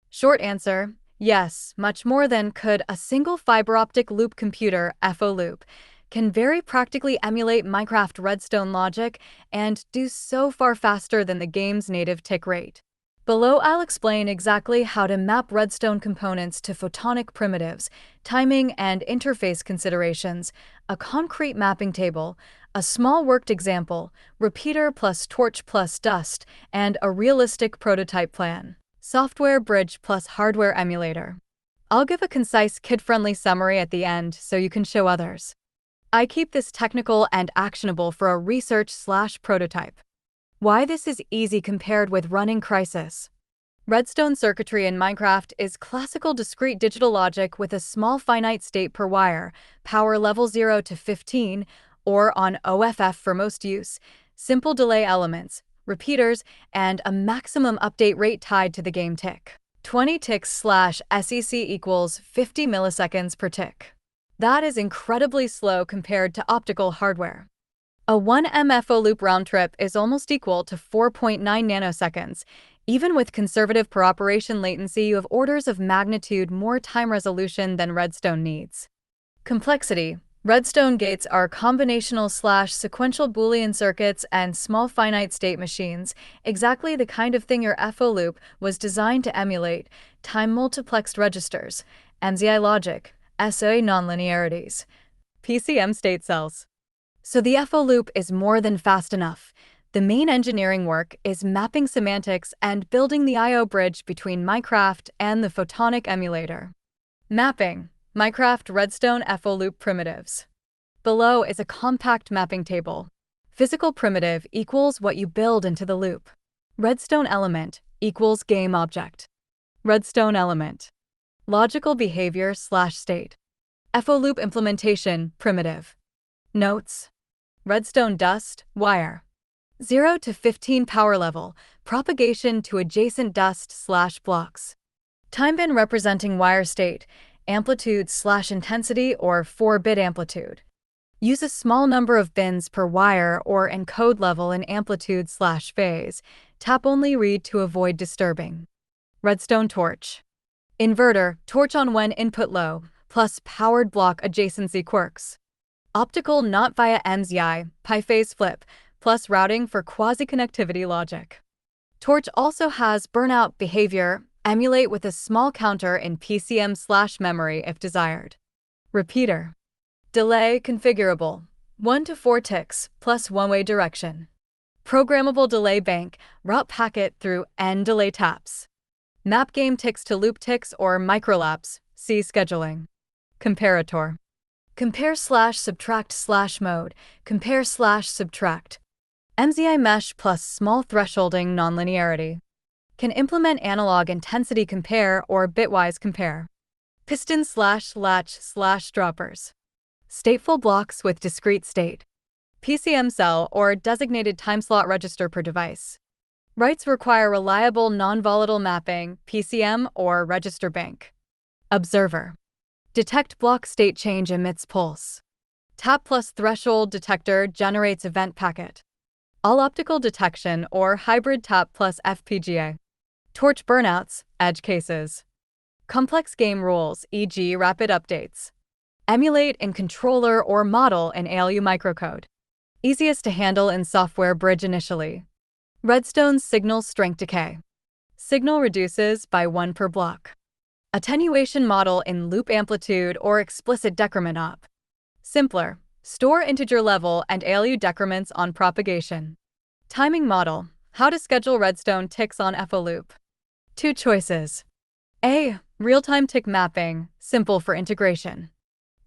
Short answer, yes, much more than could a single fiber-optic loop computer, FO loop. Can very practically emulate Minecraft Redstone logic and do so far faster than the game's native tick rate. Below, I'll explain exactly how to map Redstone components to photonic primitives, timing and interface considerations, a concrete mapping table, a small worked example, repeater plus torch plus dust, and a realistic prototype plan. Software bridge plus hardware emulator. I'll give a concise kid-friendly summary at the end so you can show others. I keep this technical and actionable for a research/prototype. Why this is easy compared with running Crisis. Redstone circuitry in Minecraft is classical discrete digital logic with a small finite state per wire, power level 0 to 15, or on OFF for most use, simple delay elements, repeaters, and a maximum update rate tied to the game tick. 20 ticks/SEC equals 50 milliseconds per tick. That is incredibly slow compared to optical hardware. A 1 FO loop round trip is almost equal to 4.9 nanoseconds. Even with conservative per operation latency, you have orders of magnitude more time resolution than Redstone needs. Complexity. Redstone gates are combinational/sequential Boolean circuits and small finite state machines, exactly the kind of thing your FO loop was designed to emulate. Time multiplexed registers, MZI logic, SOA nonlinearities, PCM state cells. So the FO loop is more than fast enough. The main engineering work is mapping semantics and building the I/O bridge between Minecraft and the photonic emulator. Mapping. Minecraft Redstone FO loop primitives. Below is a compact mapping table. Physical primitive equals what you build into the loop. Redstone element equals game object. Redstone element. Logical behavior/state. FO-loop implementation, primitive. Notes: redstone dust, wire. 0 to 15 power level, propagation to adjacent dust/blocks. Time bin representing wire state, amplitude/intensity or 4-bit amplitude. Use a small number of bins per wire or encode level in amplitude/phase. Tap only read to avoid disturbing. Redstone torch. Inverter, torch on when input low, plus powered block adjacency quirks. Optical not via MZI, pi phase flip, plus routing for quasi-connectivity logic. Torch also has burnout behavior, emulate with a small counter in PCM/memory if desired. Repeater. Delay configurable, 1 to 4 ticks, plus one-way direction. Programmable delay bank, route packet through N delay taps. Map game ticks to loop ticks or microlaps, see scheduling. Comparator. Compare/subtract/mode, compare/subtract. MZI mesh plus small thresholding nonlinearity. Can implement analog intensity compare or bitwise compare. Piston/latch/droppers. Stateful blocks with discrete state. PCM cell or designated time slot register per device. Writes require reliable non-volatile mapping, PCM or register bank. Observer. Detect block state change emits pulse. Tap plus threshold detector generates event packet. All optical detection or hybrid tap plus FPGA. Torch burnouts, edge cases. Complex game rules, e.g. rapid updates. Emulate in controller or model in ALU microcode. Easiest to handle in software bridge initially. Redstone's signal strength decay. Signal reduces by 1 per block. Attenuation model in loop amplitude or explicit decrement op. Simpler. Store integer level and ALU decrements on propagation. Timing model. How to schedule redstone ticks on FO-loop. 2 choices. A. Real-time tick mapping, simple for integration.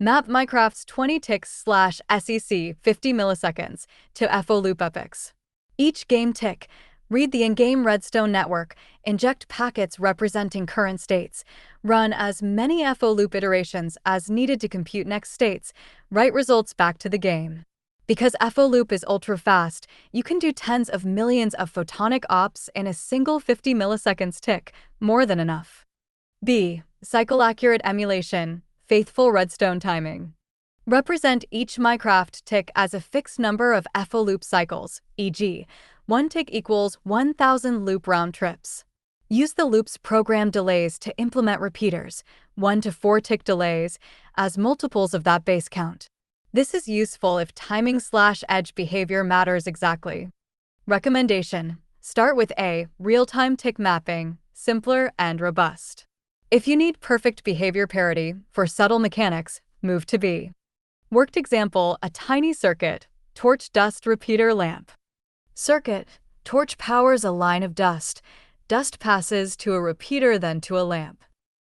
Map Minecraft's 20 ticks/SEC 50 milliseconds to FO-loop epochs. Each game tick, read the in-game redstone network, inject packets representing current states, run as many FO-loop iterations as needed to compute next states, write results back to the game. Because FO-loop is ultra-fast, you can do tens of millions of photonic ops in a single 50 milliseconds tick, more than enough. B. Cycle-accurate emulation, faithful redstone timing. Represent each Minecraft tick as a fixed number of FO-loop cycles, e.g., 1 tick equals 1,000 loop round trips. Use the loop's program delays to implement repeaters, 1 to 4 tick delays, as multiples of that base count. This is useful if timing/edge behavior matters exactly. Recommendation: start with A. Real-time tick mapping, simpler and robust. If you need perfect behavior parity for subtle mechanics, move to B. Worked example: a tiny circuit, torch dust repeater lamp. Circuit: torch powers a line of dust. Dust passes to a repeater then to a lamp.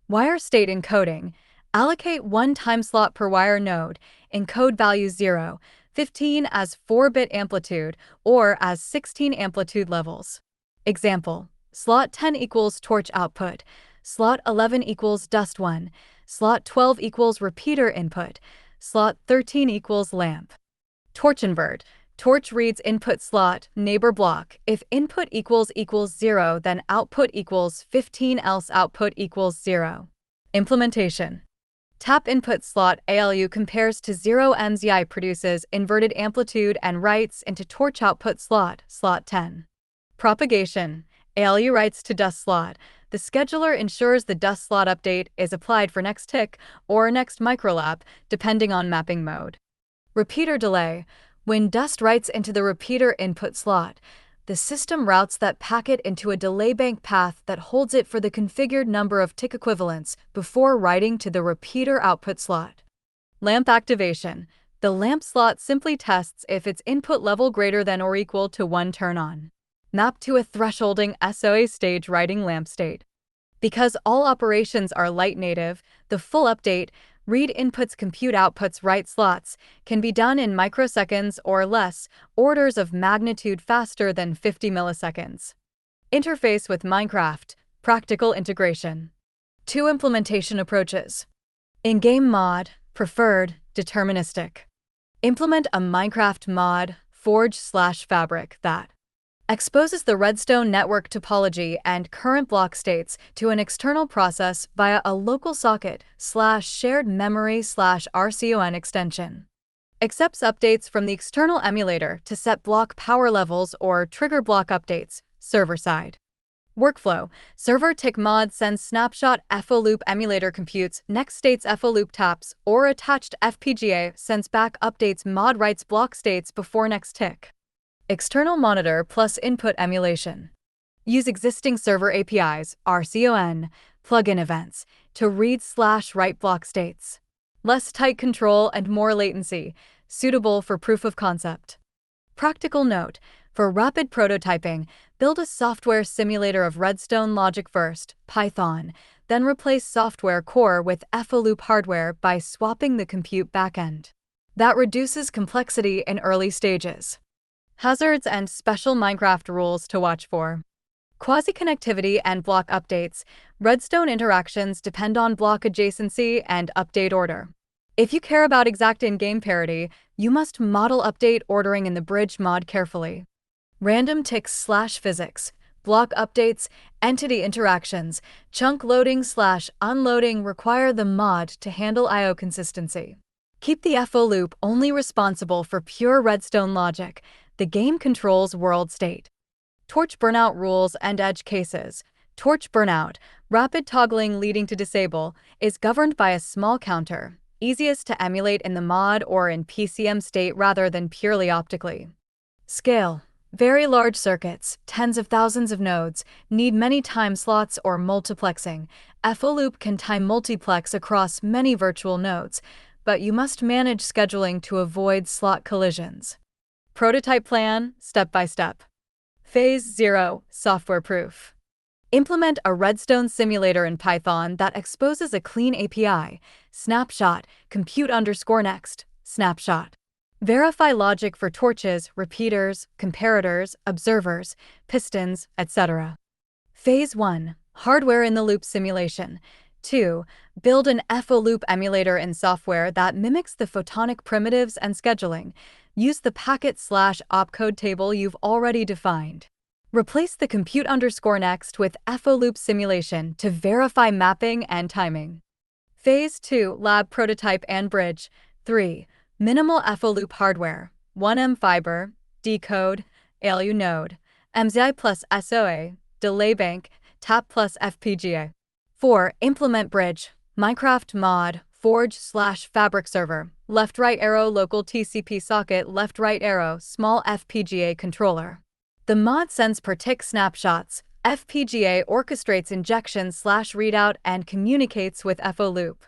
Wire state encoding: allocate 1 time slot per wire node, encode value 0, 15 as 4-bit amplitude or as 16 amplitude levels. Example: slot 10 equals torch output, slot 11 equals dust 1, slot 12 equals repeater input, slot 13 equals lamp. Torch invert: torch reads input slot, neighbor block. If input equals 0, then output equals 15, else output equals 0. Implementation: tap input slot ALU compares to 0, MZI produces inverted amplitude and writes into torch output slot, slot 10. Propagation: ALU writes to dust slot. The scheduler ensures the dust slot update is applied for next tick or next microlap, depending on mapping mode. Repeater delay: when dust writes into the repeater input slot, the system routes that packet into a delay bank path that holds it for the configured number of tick equivalents before writing to the repeater output slot. Lamp activation: the lamp slot simply tests if its input level greater than or equal to 1 turn on. Map to a thresholding SOA stage writing lamp state. Because all operations are light native, the full update, read inputs compute outputs write slots, can be done in microseconds or less, orders of magnitude faster than 50 milliseconds. Interface with Minecraft, practical integration. 2 implementation approaches. In-game mod, Preferred, deterministic. Implement a Minecraft mod, Forge/Fabric, that exposes the Redstone network topology and current block states to an external process via a local socket/shared memory/RCON extension. Accepts updates from the external emulator to set block power levels or trigger block updates, server-side. Workflow. Server tick mod sends snapshot FO-loop emulator computes next states FO-loop taps or attached FPGA sends back updates mod writes block states before next tick. External monitor plus input emulation. Use existing server APIs, RCON, plugin events, to read/write block states. Less tight control and more latency, suitable for proof of concept. Practical note, for rapid prototyping, build a software simulator of Redstone logic first, Python, then replace software core with FO-loop hardware by swapping the compute backend. That reduces complexity in early stages. Hazards and special Minecraft rules to watch for. Quasi-connectivity and block updates. Redstone interactions depend on block adjacency and update order. If you care about exact in-game parity, you must model update ordering in the bridge mod carefully. Random ticks/physics, block updates, entity interactions, chunk loading/unloading require the mod to handle I/O consistency. Keep the FO-loop only responsible for pure Redstone logic. The game controls world state. Torch burnout rules and edge cases. Torch burnout, rapid toggling leading to disable, is governed by a small counter, easiest to emulate in the mod or in PCM state rather than purely optically. Scale. Very large circuits, tens of thousands of nodes, need many time slots or multiplexing. FO-loop can time multiplex across many virtual nodes, but you must manage scheduling to avoid slot collisions. Prototype plan, step by step. Phase 0, software proof. Implement a Redstone simulator in Python that exposes a clean API, snapshot, compute_next, snapshot. Verify logic for torches, repeaters, comparators, observers, pistons, etc. Phase 1, hardware in the loop simulation. 2. Build an FO-loop emulator in software that mimics the photonic primitives and scheduling. Use the packet/opcode table you've already defined. Replace the compute_next with FO-loop simulation to verify mapping and timing. Phase 2, lab prototype and bridge. 3. Minimal FO-loop hardware. 1M fiber, decode, ALU node, MZI plus SOA, delay bank, tap plus FPGA. 4. Implement bridge. Minecraft mod, Forge/Fabric server, left-right arrow local TCP socket, left-right arrow, small FPGA controller. The mod sends per tick snapshots. FPGA orchestrates injection/readout and communicates with FO-loop.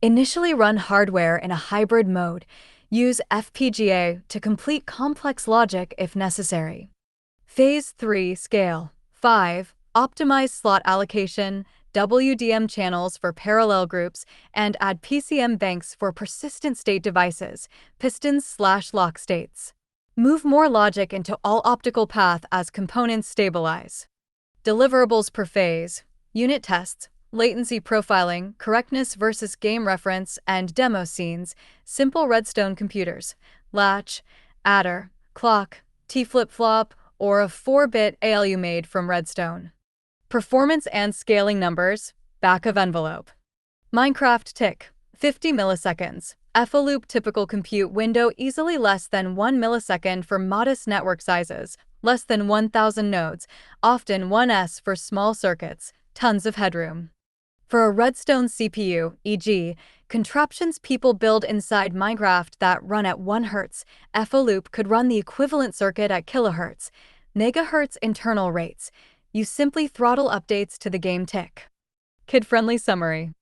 Initially run hardware in a hybrid mode. Use FPGA to complete complex logic if necessary. Phase 3, scale. 5. Optimize slot allocation, WDM channels for parallel groups, and add PCM banks for persistent state devices, pistons/lock states. Move more logic into all optical path as components stabilize. Deliverables per phase. Unit tests, latency profiling, correctness versus game reference, and demo scenes, simple Redstone computers, latch, adder, clock, T-flip-flop, or a 4-bit ALU made from Redstone. Performance and scaling numbers, back of envelope. Minecraft tick, 50 milliseconds. FO-loop typical compute window easily less than 1 millisecond for modest network sizes, less than 1,000 nodes, often 1S for small circuits, tons of headroom. For a Redstone CPU, e.g., contraptions people build inside Minecraft that run at 1 Hz, FO-loop could run the equivalent circuit at kilohertz, megahertz internal rates. You simply throttle updates to the game tick. Kid-friendly summary.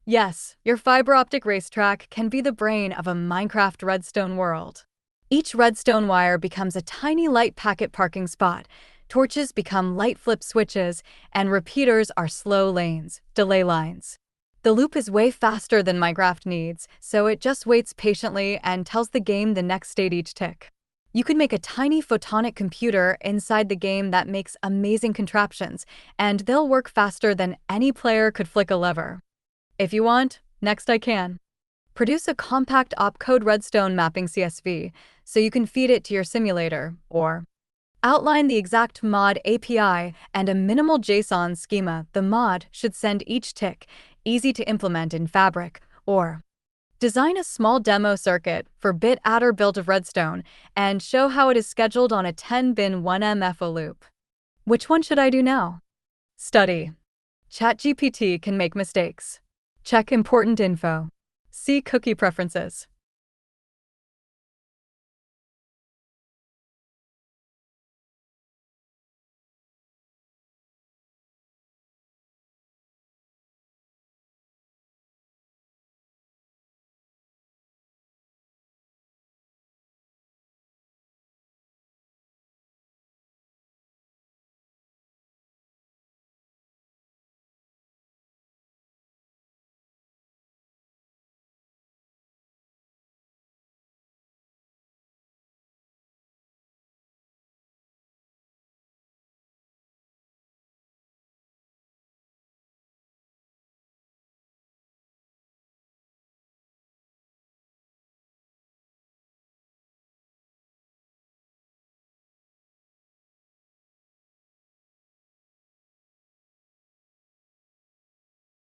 Yes, your fiber-optic racetrack can be the brain of a Minecraft Redstone world. Each Redstone wire becomes a tiny light packet parking spot, torches become light flip switches, and repeaters are slow lanes, delay lines. The loop is way faster than Minecraft needs, so it just waits patiently and tells the game the next state each tick. You could make a tiny photonic computer inside the game that makes amazing contraptions, and they'll work faster than any player could flick a lever. If you want, next I can. Produce a compact opcode redstone mapping CSV so you can feed it to your simulator, or outline the exact mod API and a minimal JSON schema the mod should send each tick, easy to implement in Fabric, or design a small demo circuit for bit adder built of redstone and show how it is scheduled on a 10-bin 1M loop. Which one should I do now? Study. ChatGPT can make mistakes. Check important info. See cookie preferences.